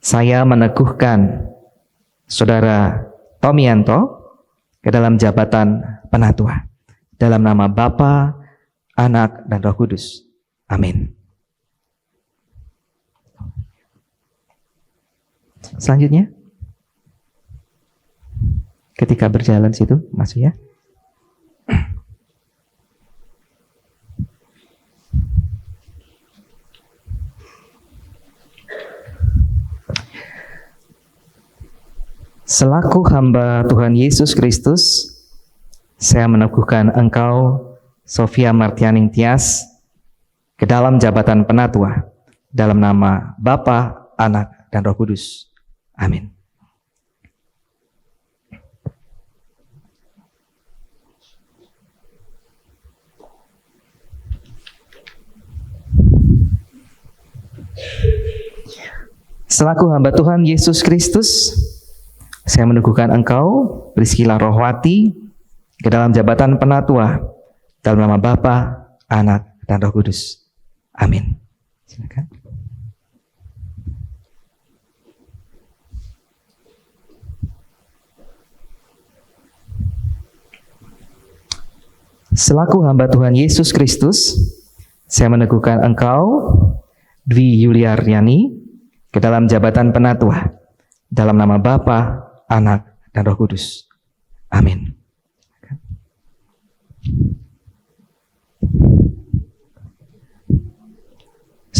saya meneguhkan Saudara Tomianto ke dalam jabatan penatua dalam nama Bapa, Anak, dan Roh Kudus. Amin. Selanjutnya, ketika berjalan situ, masuk ya. Selaku hamba Tuhan Yesus Kristus, saya meneguhkan engkau, Sofia Martianing Tias, ke dalam jabatan penatua dalam nama Bapa, Anak, dan Roh Kudus. Amin. Selaku hamba Tuhan Yesus Kristus, saya meneguhkan engkau, Priscila Rohwati, ke dalam jabatan penatua dalam nama Bapa, Anak, dan Roh Kudus. Amin. Silakan. Selaku hamba Tuhan Yesus Kristus, saya meneguhkan engkau, Dwi Yuliaryani, ke dalam jabatan penatua dalam nama Bapa, Anak, dan Roh Kudus. Amin.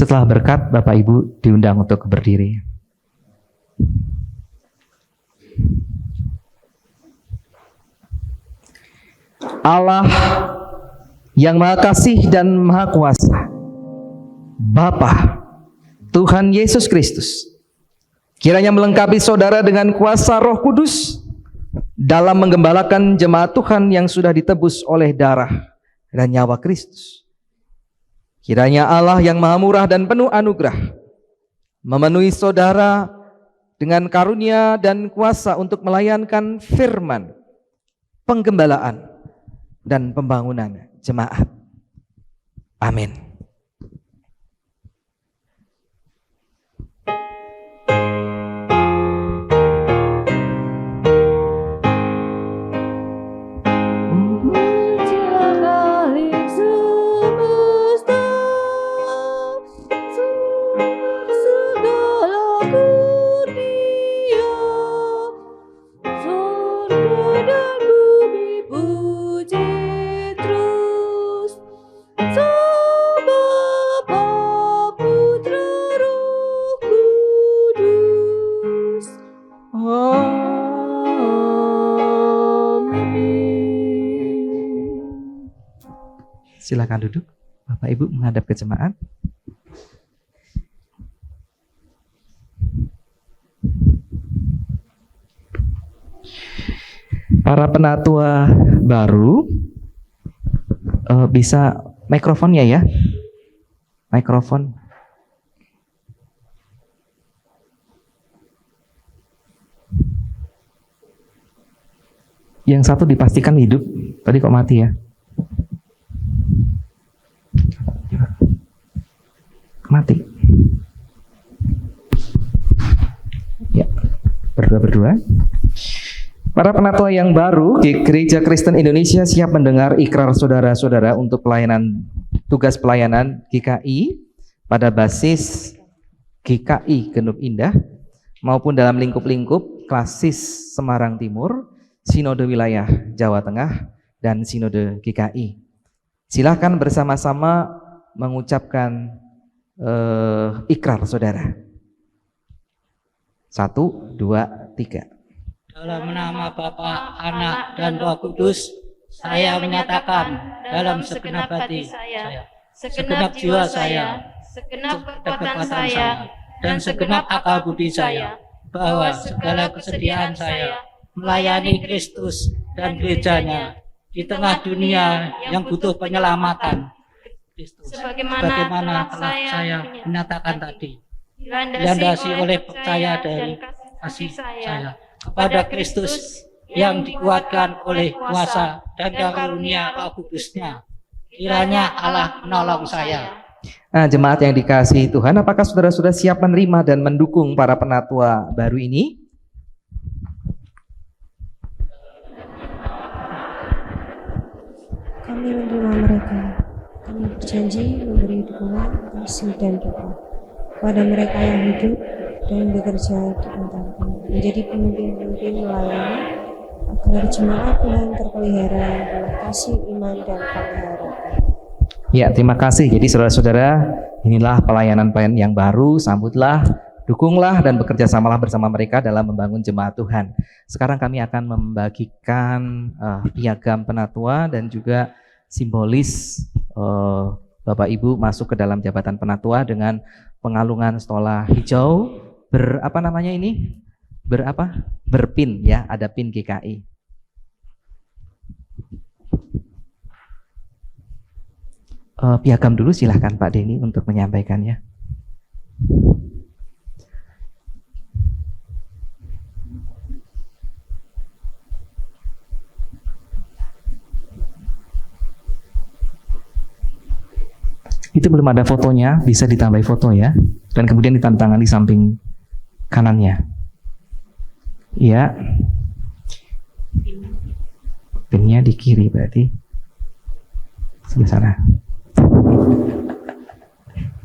Setelah berkat, Bapak Ibu diundang untuk berdiri. Allah yang Maha Kasih dan Maha Kuasa, Bapa, Tuhan Yesus Kristus, kiranya melengkapi saudara dengan kuasa Roh Kudus dalam menggembalakan jemaat Tuhan yang sudah ditebus oleh darah dan nyawa Kristus. Kiranya Allah yang Maha Murah dan penuh anugerah memenuhi saudara dengan karunia dan kuasa untuk melayankan firman, penggembalaan, dan pembangunan jemaat. Amin. Silakan duduk, Bapak Ibu menghadap ke jemaat. Para penatua baru bisa mikrofonnya ya, mikrofon. Yang satu dipastikan hidup, tadi kok mati ya? Mati. Ya, berdua. Para penatua yang baru di Gereja Kristen Indonesia siap mendengar ikrar saudara-saudara untuk tugas pelayanan GKI pada basis GKI Genuk Indah maupun dalam lingkup-lingkup klasis Semarang Timur, Sinode Wilayah Jawa Tengah, dan Sinode GKI. Silakan bersama-sama mengucapkan ikrar saudara. 1, 2, 3. Dalam nama Bapa, Anak, dan Roh Kudus, saya menyatakan dalam segenap hati saya, segenap jiwa saya, segenap kekuatan saya, dan segenap akal budi saya, bahwa segala kesediaan saya melayani Kristus dan gerejanya di tengah dunia yang butuh penyelamatan Kristus, sebagaimana telah saya menyatakan tadi, dilandasi oleh percaya dari kasih saya kepada Kristus yang dikuatkan oleh kuasa dan karunia Roh Kudus-Nya. Kiranya Allah menolong saya. Nah, jemaat yang dikasihi Tuhan, apakah saudara sudah siap menerima dan mendukung para penatua baru ini? Kami menerima mereka. Kami berjanji memberi dukungan, kasih, dan doa pada mereka yang hidup dan bekerja di antara kami, menjadi pemimpin-pemimpin melayani agar jemaat Tuhan terpelihara dalam kasih, iman, dan pengharapan. Ya, terima kasih. Jadi saudara-saudara, inilah pelayanan-pelayanan yang baru, sambutlah, dukunglah, dan bekerja samalah bersama mereka dalam membangun jemaat Tuhan. Sekarang kami akan membagikan piagam penatua dan juga simbolis Bapak Ibu masuk ke dalam jabatan penatua dengan pengalungan stola hijau berpin ya, ada pin GKI. Piagam dulu, silahkan Pak Denny untuk menyampaikannya. Itu belum ada fotonya, bisa ditambahi foto ya, dan kemudian ditandatangan di samping kanannya. Ya, pinnya di kiri berarti sebelah sana.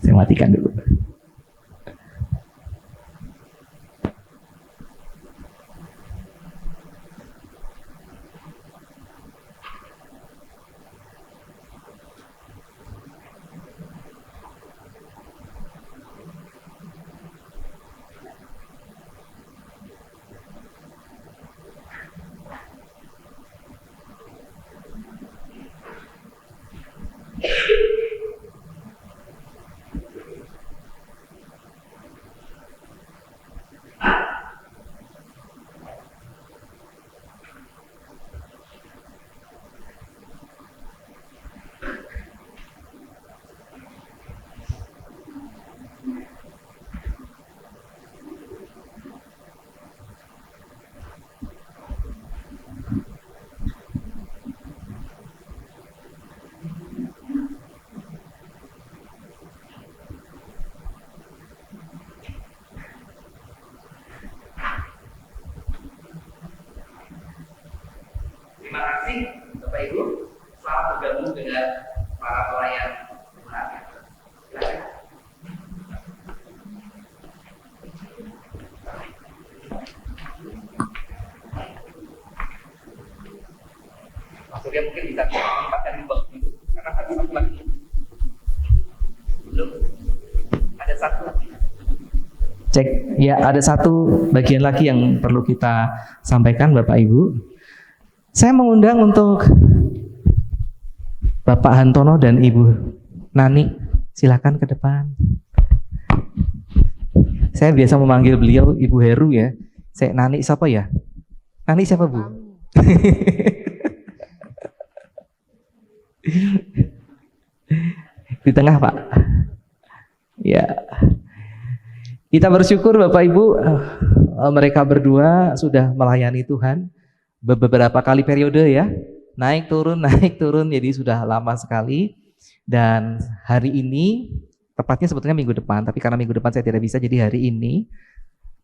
Saya matikan dulu. Terima kasih Bapak Ibu, selamat bergabung dengan para pelayan jemaat. Silakan. Maksudnya mungkin bisa ditempatkan di bawah itu karena ada satu lagi. Belum? Ada satu lagi. Cek, ya ada satu bagian lagi yang perlu kita sampaikan Bapak Ibu. Saya mengundang untuk Bapak Hantono dan Ibu Nani, silakan ke depan. Saya biasa memanggil beliau Ibu Heru ya. Saya Nani siapa ya? Nani siapa Bu? Di tengah Pak. Ya. Kita bersyukur Bapak Ibu, mereka berdua sudah melayani Tuhan beberapa kali periode ya. Naik turun, jadi sudah lama sekali. Dan hari ini, tepatnya sebetulnya minggu depan, tapi karena minggu depan saya tidak bisa, jadi hari ini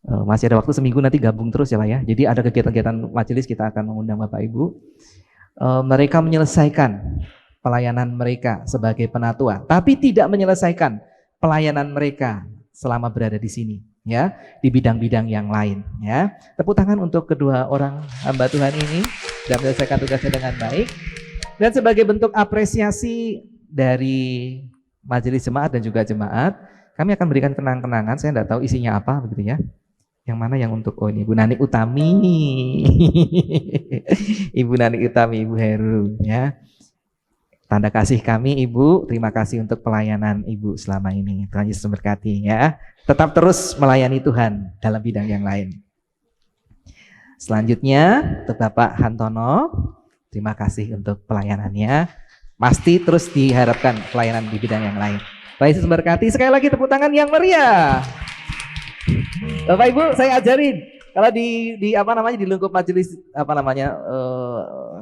masih ada waktu seminggu nanti gabung terus ya Pak ya. Jadi ada kegiatan-kegiatan majelis, kita akan mengundang Bapak Ibu. Mereka menyelesaikan pelayanan mereka sebagai penatua, tapi tidak menyelesaikan pelayanan mereka selama berada di sini ya, di bidang-bidang yang lain ya. Tepuk tangan untuk kedua orang hamba Tuhan ini sudah menyelesaikan tugasnya dengan baik. Dan sebagai bentuk apresiasi dari majelis jemaat dan juga jemaat, kami akan berikan kenang-kenangan. Saya tidak tahu isinya apa begitu ya. Yang mana yang untuk ini Ibu Nani Utami. Ibu Nani Utami, Ibu Heru ya. Tanda kasih kami Ibu, terima kasih untuk pelayanan Ibu selama ini. Tuhan Yesus memberkati ya. Tetap terus melayani Tuhan dalam bidang yang lain. Selanjutnya untuk Bapak Hantono, terima kasih untuk pelayanannya. Pasti terus diharapkan pelayanan di bidang yang lain. Tuhan Yesus memberkati. Sekali lagi tepuk tangan yang meriah. Bapak Ibu, saya ajarin kalau di di lingkup majelis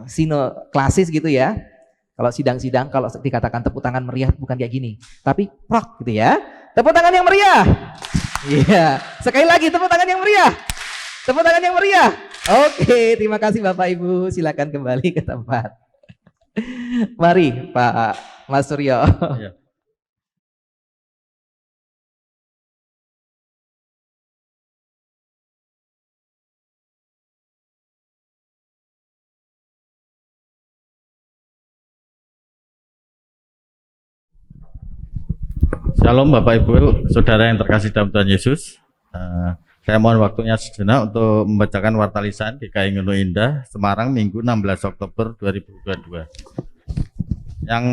sino klasis gitu ya. Kalau sidang-sidang, kalau dikatakan tepuk tangan meriah bukan kayak gini, tapi prok gitu ya. Tepuk tangan yang meriah. Iya. Sekali lagi tepuk tangan yang meriah. Tepuk tangan yang meriah. Oke, terima kasih Bapak Ibu. Silakan kembali ke tempat. Mari Pak Mas Suryo. Ya. Shalom Bapak Ibu, Saudara yang terkasih dalam Tuhan Yesus. Saya mohon waktunya sejenak untuk membacakan warta lisan GKI Ngono Indah, Semarang, Minggu 16 Oktober 2022. Yang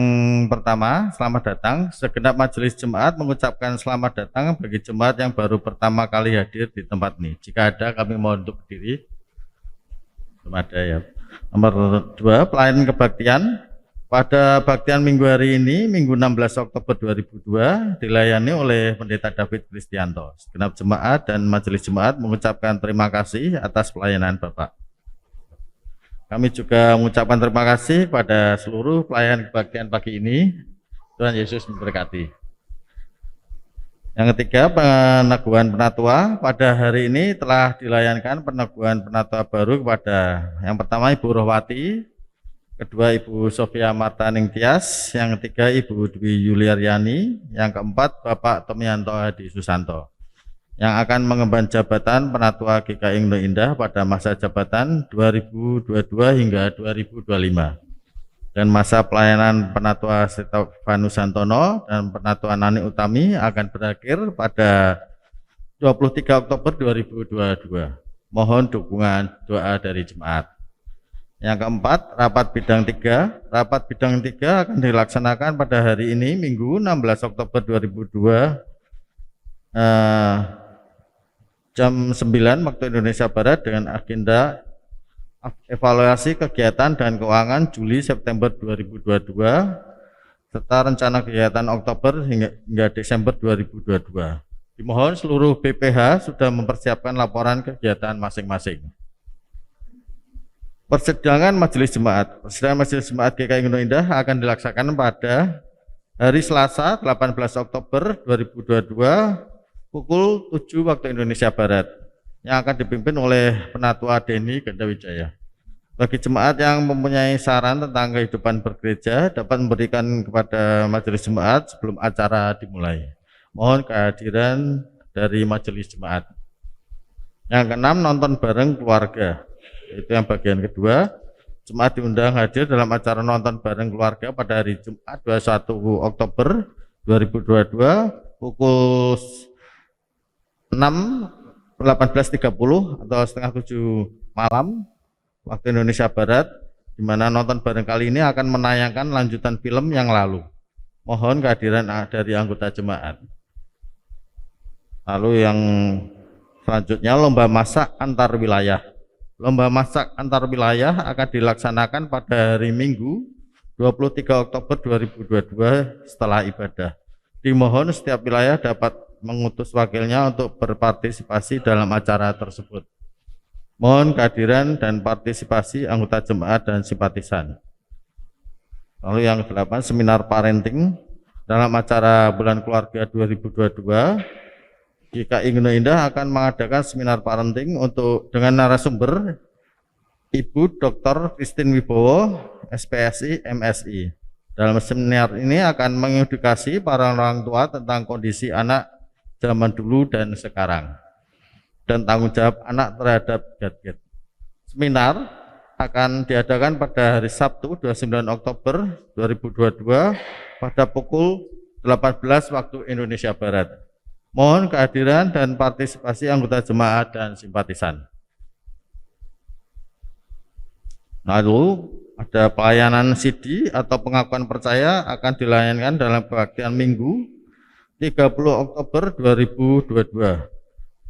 pertama, selamat datang. Segenap majelis jemaat mengucapkan selamat datang bagi jemaat yang baru pertama kali hadir di tempat ini. Jika ada, kami mohon untuk berdiri. Belum ada ya. Nomor 2, pelayanan kebaktian. Pada baktian minggu hari ini, Minggu 16 Oktober 2002, dilayani oleh Pendeta David Kristianto. Segenap jemaat dan majelis jemaat mengucapkan terima kasih atas pelayanan Bapak. Kami juga mengucapkan terima kasih pada seluruh pelayan kebaktian pagi ini. Tuhan Yesus memberkati. Yang ketiga, peneguhan penatua. Pada hari ini telah dilayankan peneguhan penatua baru kepada yang pertama Ibu Rohwati, kedua Ibu Sofia Marta Ningtyas, yang ketiga Ibu Dwi Yuliaryani, yang keempat Bapak Tomianto Hadi Susanto, yang akan mengemban jabatan penatua GKI Ngono Indah pada masa jabatan 2022 hingga 2025. Dan masa pelayanan penatua Stefanus Santono dan penatua Nani Utami akan berakhir pada 23 Oktober 2022. Mohon dukungan doa dari jemaat. Yang keempat, rapat bidang 3. Rapat bidang 3 akan dilaksanakan pada hari ini, Minggu 16 Oktober 2002, jam 9 waktu Indonesia Barat dengan agenda evaluasi kegiatan dan keuangan Juli-September 2022, serta rencana kegiatan Oktober hingga Desember 2022. Dimohon seluruh BPH sudah mempersiapkan laporan kegiatan masing-masing. Persidangan Majelis Jemaat. Persidangan Majelis Jemaat GKI Ngono Indah akan dilaksanakan pada hari Selasa 18 Oktober 2022 pukul 7 waktu Indonesia Barat, yang akan dipimpin oleh Penatua Denny Gandawijaya. Bagi jemaat yang mempunyai saran tentang kehidupan bergereja dapat memberikan kepada majelis jemaat sebelum acara dimulai. Mohon kehadiran dari majelis jemaat. Yang keenam, nonton bareng keluarga. Itu yang bagian kedua. Jemaat diundang hadir dalam acara nonton bareng keluarga pada hari Jumat 21 Oktober 2022 pukul 18.30 atau setengah 7 malam waktu Indonesia Barat, di mana nonton bareng kali ini akan menayangkan lanjutan film yang lalu. Mohon kehadiran dari anggota jemaat. Lalu yang selanjutnya, lomba masak antar wilayah. Lomba masak antar wilayah akan dilaksanakan pada hari Minggu 23 Oktober 2022 setelah ibadah. Dimohon setiap wilayah dapat mengutus wakilnya untuk berpartisipasi dalam acara tersebut. Mohon kehadiran dan partisipasi anggota jemaat dan simpatisan. Lalu yang ke-8, seminar parenting dalam acara Bulan Keluarga 2022. GKI Ngeluh Indah akan mengadakan seminar parenting dengan narasumber Ibu Dr. Christine Wibowo, SPSI, MSI. Dalam seminar ini akan mengedukasi para orang tua tentang kondisi anak zaman dulu dan sekarang, dan tanggung jawab anak terhadap gadget. Seminar akan diadakan pada hari Sabtu 29 Oktober 2022 pada pukul 18 waktu Indonesia Barat. Mohon kehadiran dan partisipasi anggota jemaat dan simpatisan. Lalu ada pelayanan CD atau pengakuan percaya akan dilayankan dalam kebaktian Minggu 30 Oktober 2022.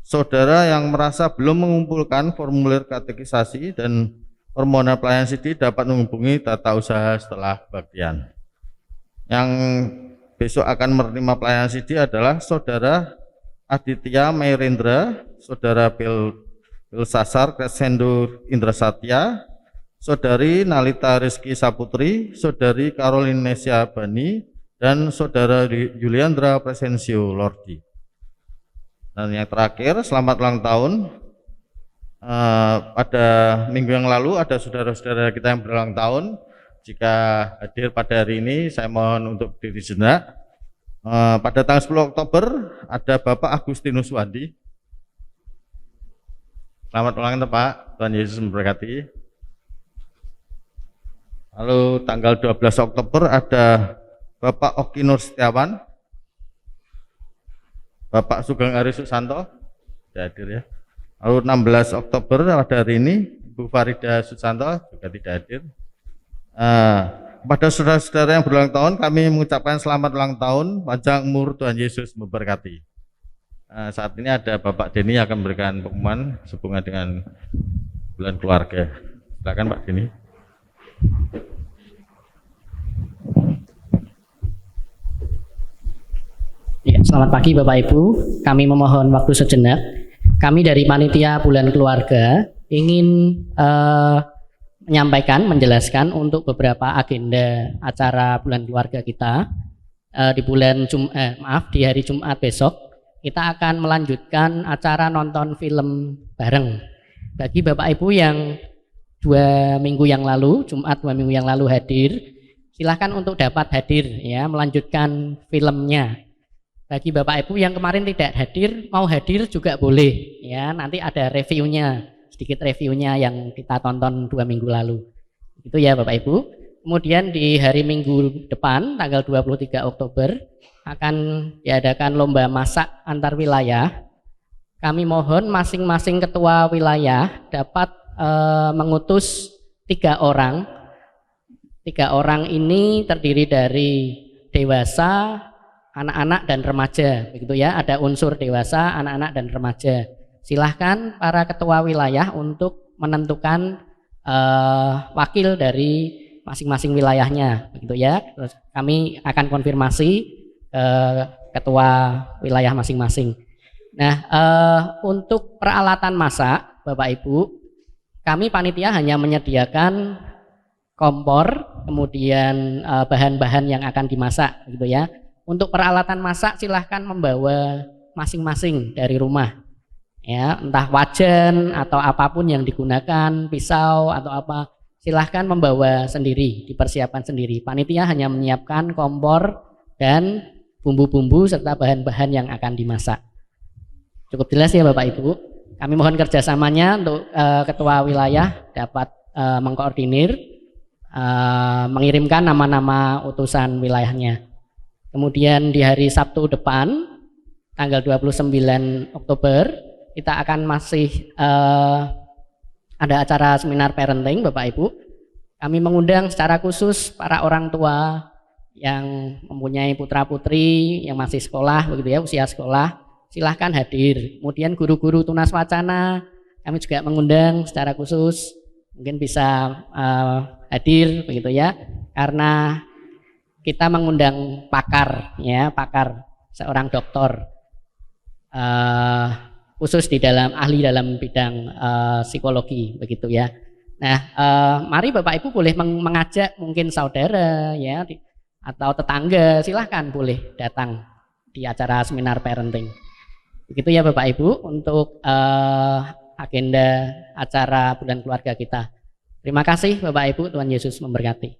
Saudara yang merasa belum mengumpulkan formulir katekisasi dan permohonan pelayanan CD dapat menghubungi tata usaha setelah kebaktian. Yang besok akan menerima pelayanan CD adalah Saudara Aditya Mairendra, Saudara Pilsasar Crescendo Indra Satya, Saudari Nalita Rizky Saputri, Saudari Carolinesia Bani, dan Saudara Yuliandra Presensio Lordi. Dan yang terakhir, selamat ulang tahun. Pada minggu yang lalu ada saudara-saudara kita yang berulang tahun. Jika hadir pada hari ini, saya mohon untuk berdiri sejenak. Pada tanggal 10 Oktober ada Bapak Agustinus Wandi. Selamat ulang tahun Pak, Tuhan Yesus memberkati. Lalu tanggal 12 Oktober ada Bapak Oki Nur Setiawan, Bapak Sugeng Ari Susanto, tidak hadir ya. Lalu 16 Oktober pada hari ini Ibu Farida Susanto juga tidak hadir. Kepada saudara-saudara yang berulang tahun kami mengucapkan selamat ulang tahun, panjang umur, Tuhan Yesus memberkati. Saat ini ada Bapak Denny yang akan memberikan pengumuman sehubungan dengan bulan keluarga. Silakan Pak Denny. Ya, selamat pagi Bapak Ibu. Kami memohon waktu sejenak. Kami dari Panitia Bulan Keluarga ingin menjelaskan untuk beberapa agenda acara Bulan Keluarga kita. Di hari Jumat besok kita akan melanjutkan acara nonton film bareng. Bagi Bapak Ibu yang 2 minggu yang lalu, Jumat 2 minggu yang lalu hadir, silahkan untuk dapat hadir ya, melanjutkan filmnya. Bagi Bapak Ibu yang kemarin tidak hadir, mau hadir juga boleh ya, nanti ada reviewnya, sedikit reviewnya yang kita tonton 2 minggu lalu. Itu ya Bapak Ibu. Kemudian di hari Minggu depan tanggal 23 Oktober akan diadakan lomba masak antar wilayah. Kami mohon masing-masing ketua wilayah dapat mengutus 3 orang. 3 orang ini terdiri dari dewasa, anak-anak dan remaja, begitu ya. Ada unsur dewasa, anak-anak dan remaja. Silahkan para ketua wilayah untuk menentukan wakil dari masing-masing wilayahnya, begitu ya. Terus kami akan konfirmasi ke ketua wilayah masing-masing. Nah, untuk peralatan masak, Bapak Ibu, kami panitia hanya menyediakan kompor, kemudian bahan-bahan yang akan dimasak, begitu ya. Untuk peralatan masak silahkan membawa masing-masing dari rumah, ya, entah wajan atau apapun yang digunakan, pisau atau apa, silahkan membawa sendiri, dipersiapkan sendiri. Panitia hanya menyiapkan kompor dan bumbu-bumbu serta bahan-bahan yang akan dimasak. Cukup jelas ya Bapak Ibu. Kami mohon kerjasamanya untuk ketua wilayah dapat mengkoordinir, mengirimkan nama-nama utusan wilayahnya. Kemudian di hari Sabtu depan, tanggal 29 Oktober, kita akan masih ada acara seminar parenting Bapak Ibu. Kami mengundang secara khusus para orang tua yang mempunyai putra-putri yang masih sekolah begitu ya, usia sekolah, silahkan hadir. Kemudian guru-guru tunas wacana kami juga mengundang secara khusus, mungkin bisa hadir begitu ya, karena kita mengundang pakar ya, pakar seorang dokter khusus di dalam ahli dalam bidang psikologi begitu ya. Nah, mari Bapak Ibu boleh mengajak mungkin saudara ya atau tetangga, silahkan boleh datang di acara seminar parenting. Begitu ya Bapak Ibu untuk agenda acara bulan keluarga kita. Terima kasih Bapak Ibu, Tuhan Yesus memberkati.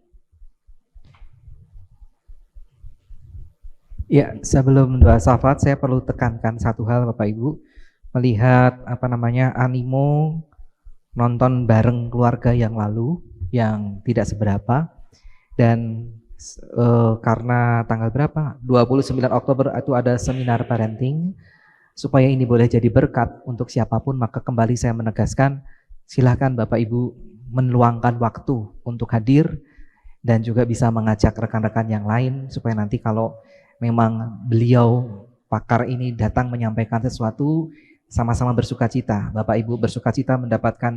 Ya, sebelum doa syafaat saya perlu tekankan satu hal Bapak Ibu. Melihat animo nonton bareng keluarga yang lalu yang tidak seberapa, dan karena tanggal berapa? 29 Oktober itu ada seminar parenting. Supaya ini boleh jadi berkat untuk siapapun, maka kembali saya menegaskan, silahkan Bapak Ibu meluangkan waktu untuk hadir dan juga bisa mengajak rekan-rekan yang lain supaya nanti kalau memang beliau pakar ini datang menyampaikan sesuatu, sama-sama bersukacita. Bapak Ibu bersukacita mendapatkan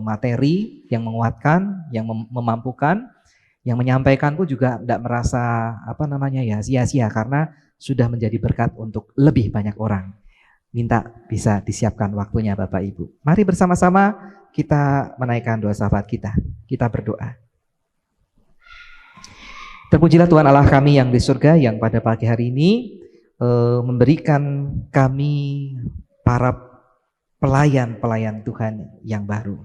materi yang menguatkan, yang memampukan, yang menyampaikan pun juga tidak merasa sia-sia karena sudah menjadi berkat untuk lebih banyak orang. Minta bisa disiapkan waktunya Bapak Ibu. Mari bersama-sama kita menaikkan doa syafaat kita. Kita berdoa. Terpujilah Tuhan Allah kami yang di surga, yang pada pagi hari ini memberikan kami para pelayan-pelayan Tuhan yang baru.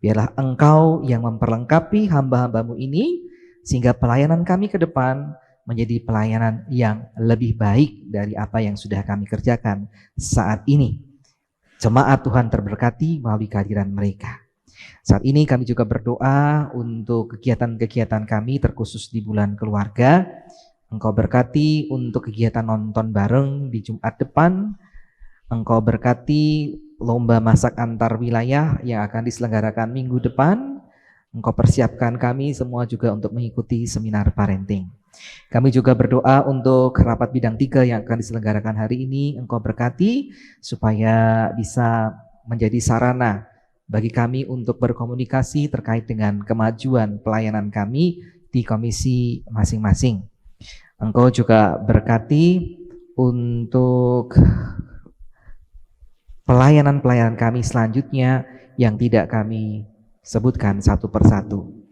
Biarlah Engkau yang memperlengkapi hamba-hambamu ini, sehingga pelayanan kami ke depan menjadi pelayanan yang lebih baik dari apa yang sudah kami kerjakan saat ini. Jemaat Tuhan terberkati melalui kehadiran mereka. Saat ini kami juga berdoa untuk kegiatan-kegiatan kami terkhusus di bulan keluarga. Engkau berkati untuk kegiatan nonton bareng di Jumat depan. Engkau berkati lomba masak antar wilayah yang akan diselenggarakan minggu depan. Engkau persiapkan kami semua juga untuk mengikuti seminar parenting. Kami juga berdoa untuk rapat bidang 3 yang akan diselenggarakan hari ini. Engkau berkati supaya bisa menjadi sarana bagi kami untuk berkomunikasi terkait dengan kemajuan pelayanan kami di komisi masing-masing. Engkau juga berkati untuk pelayanan-pelayanan kami selanjutnya yang tidak kami sebutkan satu persatu.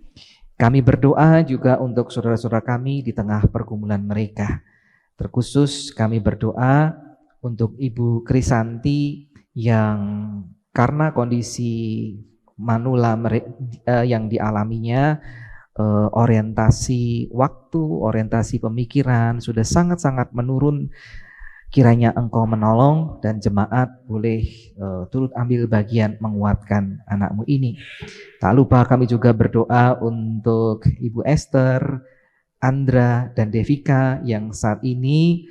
Kami berdoa juga untuk saudara-saudara kami di tengah pergumulan mereka. Terkhusus kami berdoa untuk Ibu Krisanti yang karena kondisi manula yang dialaminya, orientasi waktu, orientasi pemikiran sudah sangat-sangat menurun. Kiranya Engkau menolong dan jemaat boleh turut ambil bagian menguatkan anakmu ini. Tak lupa kami juga berdoa untuk Ibu Esther, Andra, dan Devika yang saat ini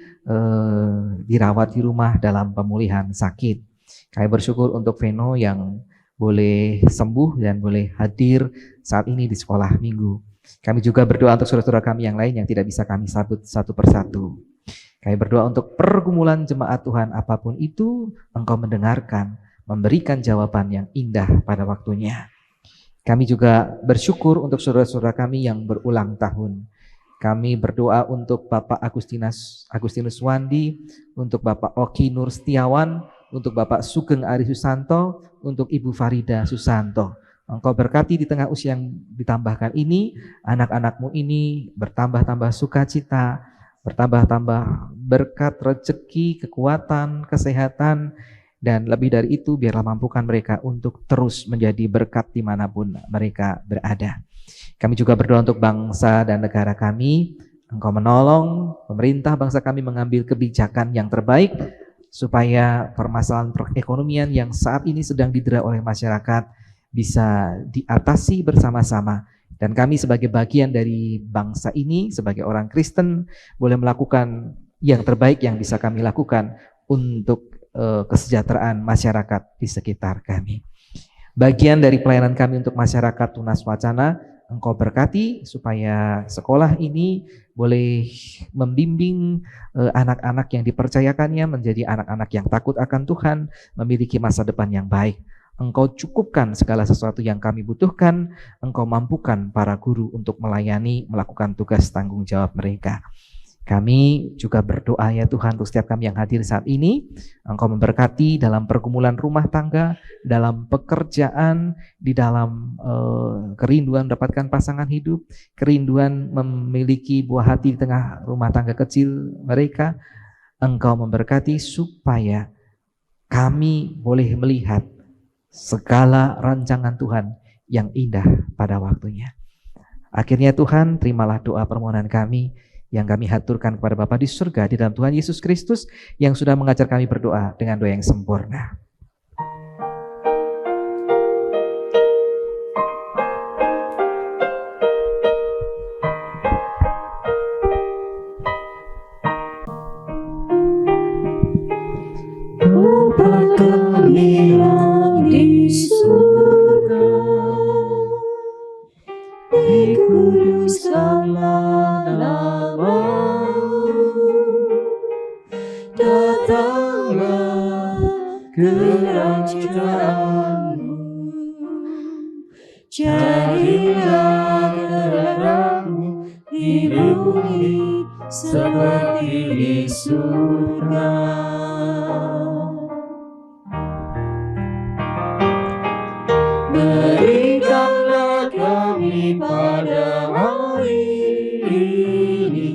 dirawat di rumah dalam pemulihan sakit. Kami bersyukur untuk Veno yang boleh sembuh dan boleh hadir saat ini di sekolah minggu. Kami juga berdoa untuk saudara-saudara kami yang lain yang tidak bisa kami sebut satu persatu. Kami berdoa untuk pergumulan jemaat Tuhan apapun itu, Engkau mendengarkan, memberikan jawaban yang indah pada waktunya. Kami juga bersyukur untuk saudara-saudara kami yang berulang tahun. Kami berdoa untuk Bapak Agustinus Wandi, untuk Bapak Oki Nur Setiawan, untuk Bapak Sugeng Ari Susanto, untuk Ibu Farida Susanto. Engkau berkati di tengah usia yang ditambahkan ini, anak-anakmu ini bertambah-tambah sukacita, bertambah-tambah berkat, rezeki, kekuatan, kesehatan, Dan lebih dari itu, biarlah mampukan mereka untuk terus menjadi berkat dimanapun mereka berada. Kami juga berdoa untuk bangsa dan negara kami. Engkau menolong pemerintah bangsa kami mengambil kebijakan yang terbaik, supaya permasalahan perekonomian yang saat ini sedang didera oleh masyarakat bisa diatasi bersama-sama. Dan kami sebagai bagian dari bangsa ini, sebagai orang Kristen, boleh melakukan yang terbaik yang bisa kami lakukan untuk kesejahteraan masyarakat di sekitar kami. Bagian dari pelayanan kami untuk masyarakat Tunas Wacana, Engkau berkati supaya sekolah ini boleh membimbing anak-anak yang dipercayakannya menjadi anak-anak yang takut akan Tuhan, memiliki masa depan yang baik. Engkau cukupkan segala sesuatu yang kami butuhkan, Engkau mampukan para guru untuk melayani, melakukan tugas tanggung jawab mereka. Kami juga berdoa ya Tuhan untuk setiap kami yang hadir saat ini, Engkau memberkati dalam pergumulan rumah tangga, dalam pekerjaan, di dalam kerinduan mendapatkan pasangan hidup, kerinduan memiliki buah hati di tengah rumah tangga kecil mereka. Engkau memberkati supaya kami boleh melihat segala rancangan Tuhan yang indah pada waktunya. Akhirnya Tuhan, terimalah doa permohonan kami yang kami haturkan kepada Bapa di surga di dalam Tuhan Yesus Kristus yang sudah mengajar kami berdoa dengan doa yang sempurna. Bapa kami yang di surga, dikuduskanlah namamu, datanglah kerajaanmu, jadilah kehendakmu di bumi seperti di surga. Berikanlah kami pada hari ini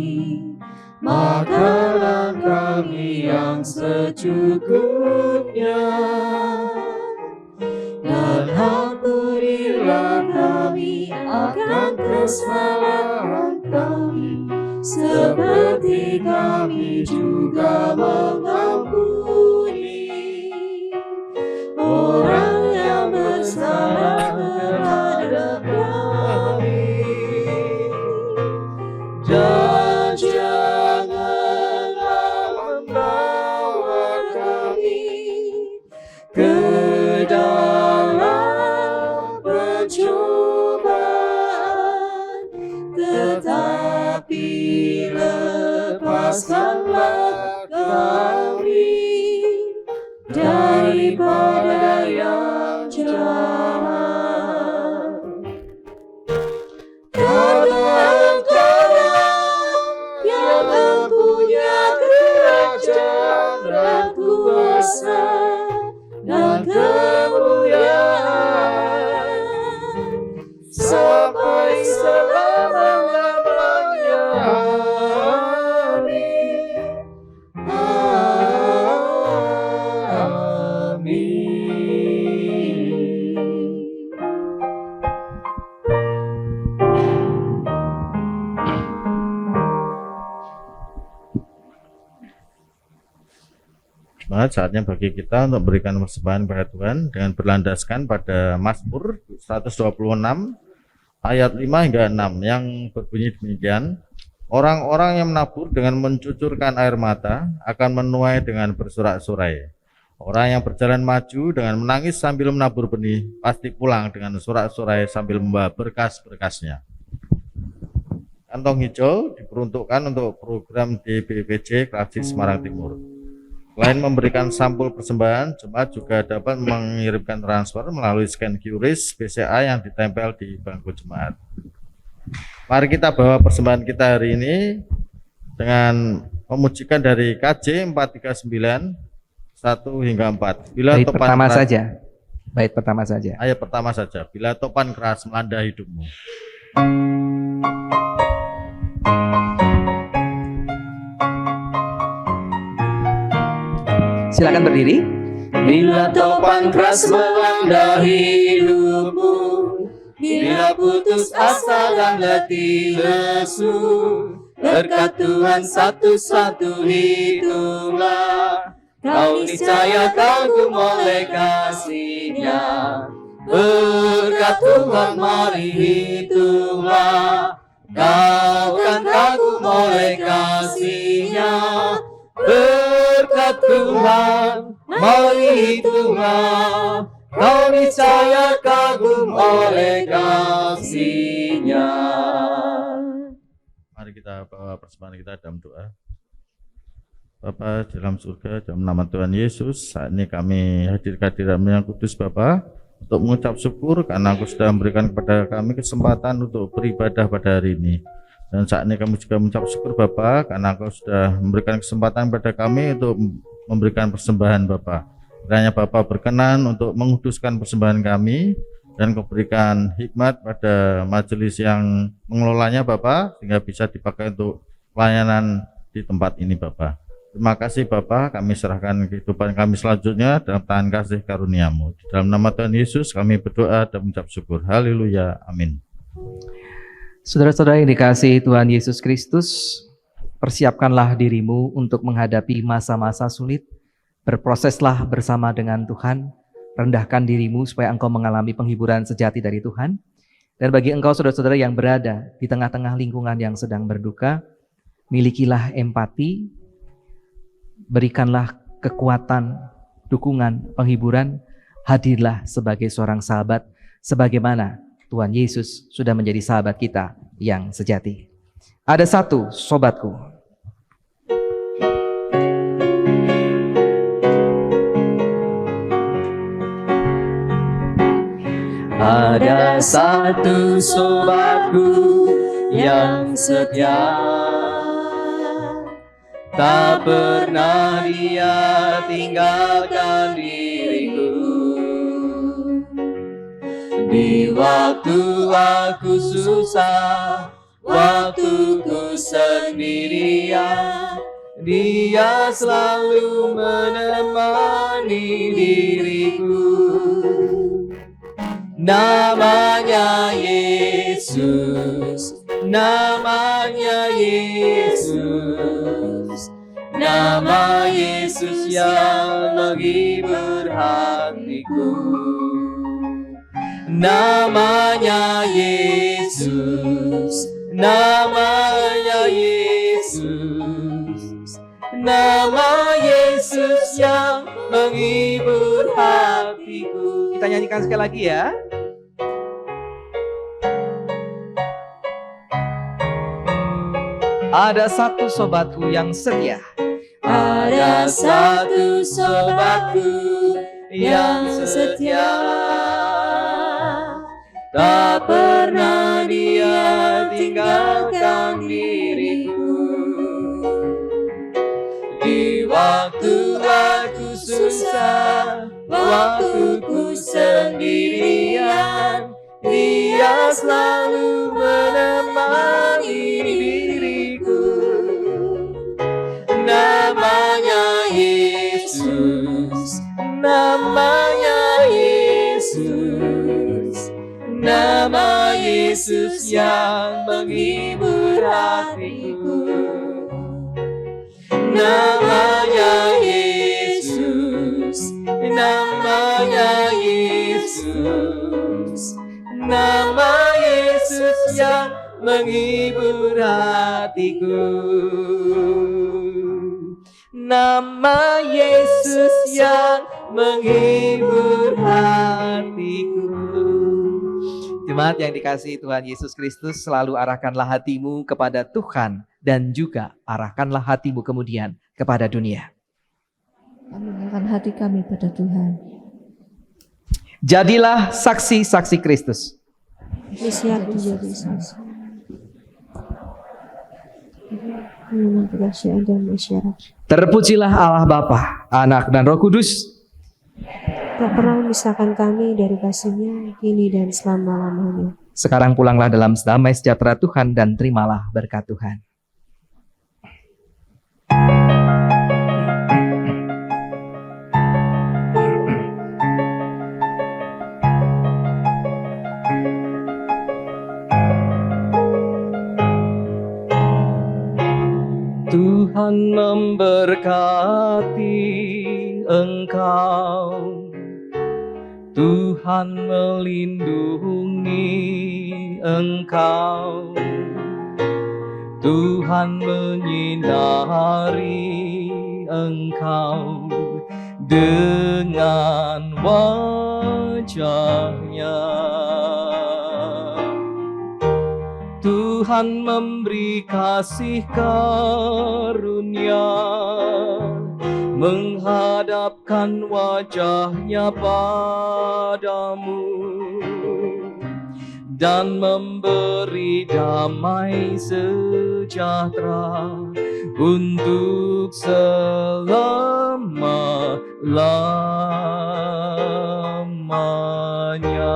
makanan kami yang secukupnya, dan ampunilah kami akan kesalahan kami, seperti kami juga mengampuni orang yang bersalah terhadap kami, dan janganlah membawa kami ke dalam pencobaan, tetapi lepaskanlah kami daripada yang jahat. Karena Engkaulah yang mempunyai kerajaan dan kuasa dan kemuliaan sampai selama-lamanya. Saatnya bagi kita untuk berikan persembahan kepada Tuhan dengan berlandaskan pada Mazmur 126 ayat 5 hingga 6 yang berbunyi demikian. Orang-orang yang menabur dengan mencucurkan air mata akan menuai dengan bersorak-sorai. Orang yang berjalan maju dengan menangis sambil menabur benih pasti pulang dengan sorak-sorai sambil membawa berkas-berkasnya. Kantong hijau diperuntukkan untuk program DBPJ Klasik Semarang Timur. Selain memberikan sampul persembahan, jemaat juga dapat mengirimkan transfer melalui scan QRIS BCA yang ditempel di bangku jemaat. Mari kita bawa persembahan kita hari ini dengan memujikan dari KJ 439 1 hingga 4. Bila Bait topan pertama keras, saja. Bait pertama saja. Ayat pertama saja. Bila topan keras melanda hidupmu. Silakan berdiri. Bila topan keras melanda hidupmu, bila putus asa dan letih lesu, berkat Tuhan satu-satu hitunglah, kau niscaya kagum oleh kasih-Nya. Berkat Tuhan mari hitunglah, kau kan kagum oleh kasih-Nya. Berkat Tuhan mari hitunglah, kau niscaya kagum oleh kasih-Nya. Mari kita bawa persembahan kita dalam doa. Bapa di dalam surga, dalam nama Tuhan Yesus, saat ini kami hadir kehadiran yang kudus Bapa, untuk mengucap syukur karena Engkau sudah memberikan kepada kami kesempatan untuk beribadah pada hari ini. Dan saat ini kami juga mengucap syukur Bapa karena Engkau sudah memberikan kesempatan kepada kami untuk memberikan persembahan Bapa. Kiranya Bapa berkenan untuk menguduskan persembahan kami dan Engkau berikan hikmat pada majelis yang mengelolanya Bapa, sehingga bisa dipakai untuk pelayanan di tempat ini Bapa. Terima kasih Bapa, kami serahkan kehidupan kami selanjutnya dalam tangan kasih karunia-Mu. Di dalam nama Tuhan Yesus kami berdoa dan mengucap syukur. Haleluya, amin. Saudara-saudara yang dikasihi Tuhan Yesus Kristus, persiapkanlah dirimu untuk menghadapi masa-masa sulit. Berproseslah bersama dengan Tuhan, rendahkan dirimu supaya engkau mengalami penghiburan sejati dari Tuhan. Dan bagi engkau saudara-saudara yang berada di tengah-tengah lingkungan yang sedang berduka, milikilah empati, berikanlah kekuatan, dukungan, penghiburan, hadirlah sebagai seorang sahabat, sebagaimana Tuhan Yesus sudah menjadi sahabat kita yang sejati. Ada satu sobatku. Ada satu sobatku yang setia, tak pernah dia tinggalkan diriku. Di waktu aku susah, waktuku sendirian, dia selalu menemani diriku. Namanya Yesus, namanya Yesus, nama Yesus yang menghibur hatiku. Namanya Yesus, namanya Yesus, nama Yesus yang menghibur hatiku. Kita nyanyikan sekali lagi ya. Ada satu sobatku yang setia. Ada satu sobatku yang setia, tak pernah dia tinggalkan diriku. Di waktu aku susah, waktuku sendirian, dia selalu menemani diriku. Namanya Yesus, namanya Yesus, nama Yesus yang menghibur hatiku. Namanya Yesus, namanya Yesus, nama Yesus yang menghibur hatiku. Nama Yesus yang menghibur hatiku. Jemaat yang dikasihi Tuhan Yesus Kristus, selalu arahkanlah hatimu kepada Tuhan dan juga arahkanlah hatimu kemudian kepada dunia. Kami menyerahkan hati kami pada Tuhan. Jadilah saksi-saksi Kristus. Siap menjadi saksi. Dengan kesaksian dan masyarakat. Terpujilah Allah Bapa, Anak dan Roh Kudus. Tak pernah memisahkan kami dari kasih-Nya, kini dan selama-lamanya. Sekarang pulanglah dalam damai sejahtera Tuhan dan terimalah berkat Tuhan. Tuhan memberkati engkau, Tuhan melindungi engkau, Tuhan menyinari engkau dengan wajahnya. Tuhan memberi kasih karunia, menghadapkan wajahnya padamu, dan memberi damai sejahtera untuk selama-lamanya.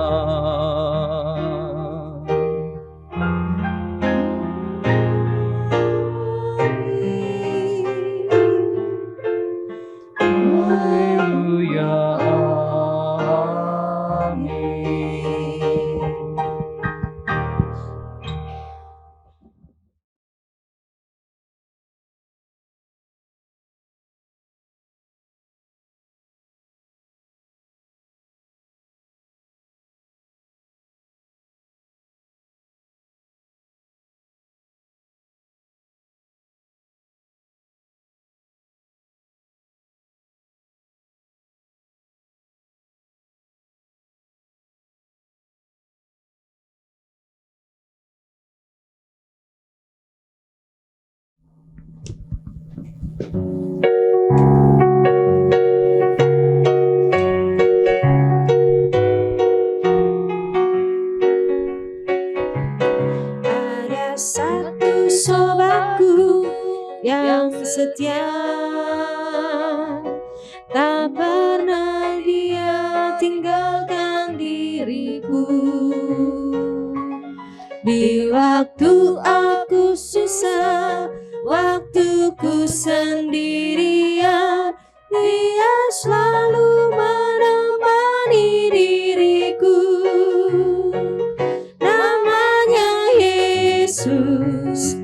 Haleluya, amin. Ada satu sobatku yang setia, tak pernah dia tinggalkan diriku. Di waktu aku susah, waktuku sendirian, dia selalu menemani diriku. Namanya Yesus,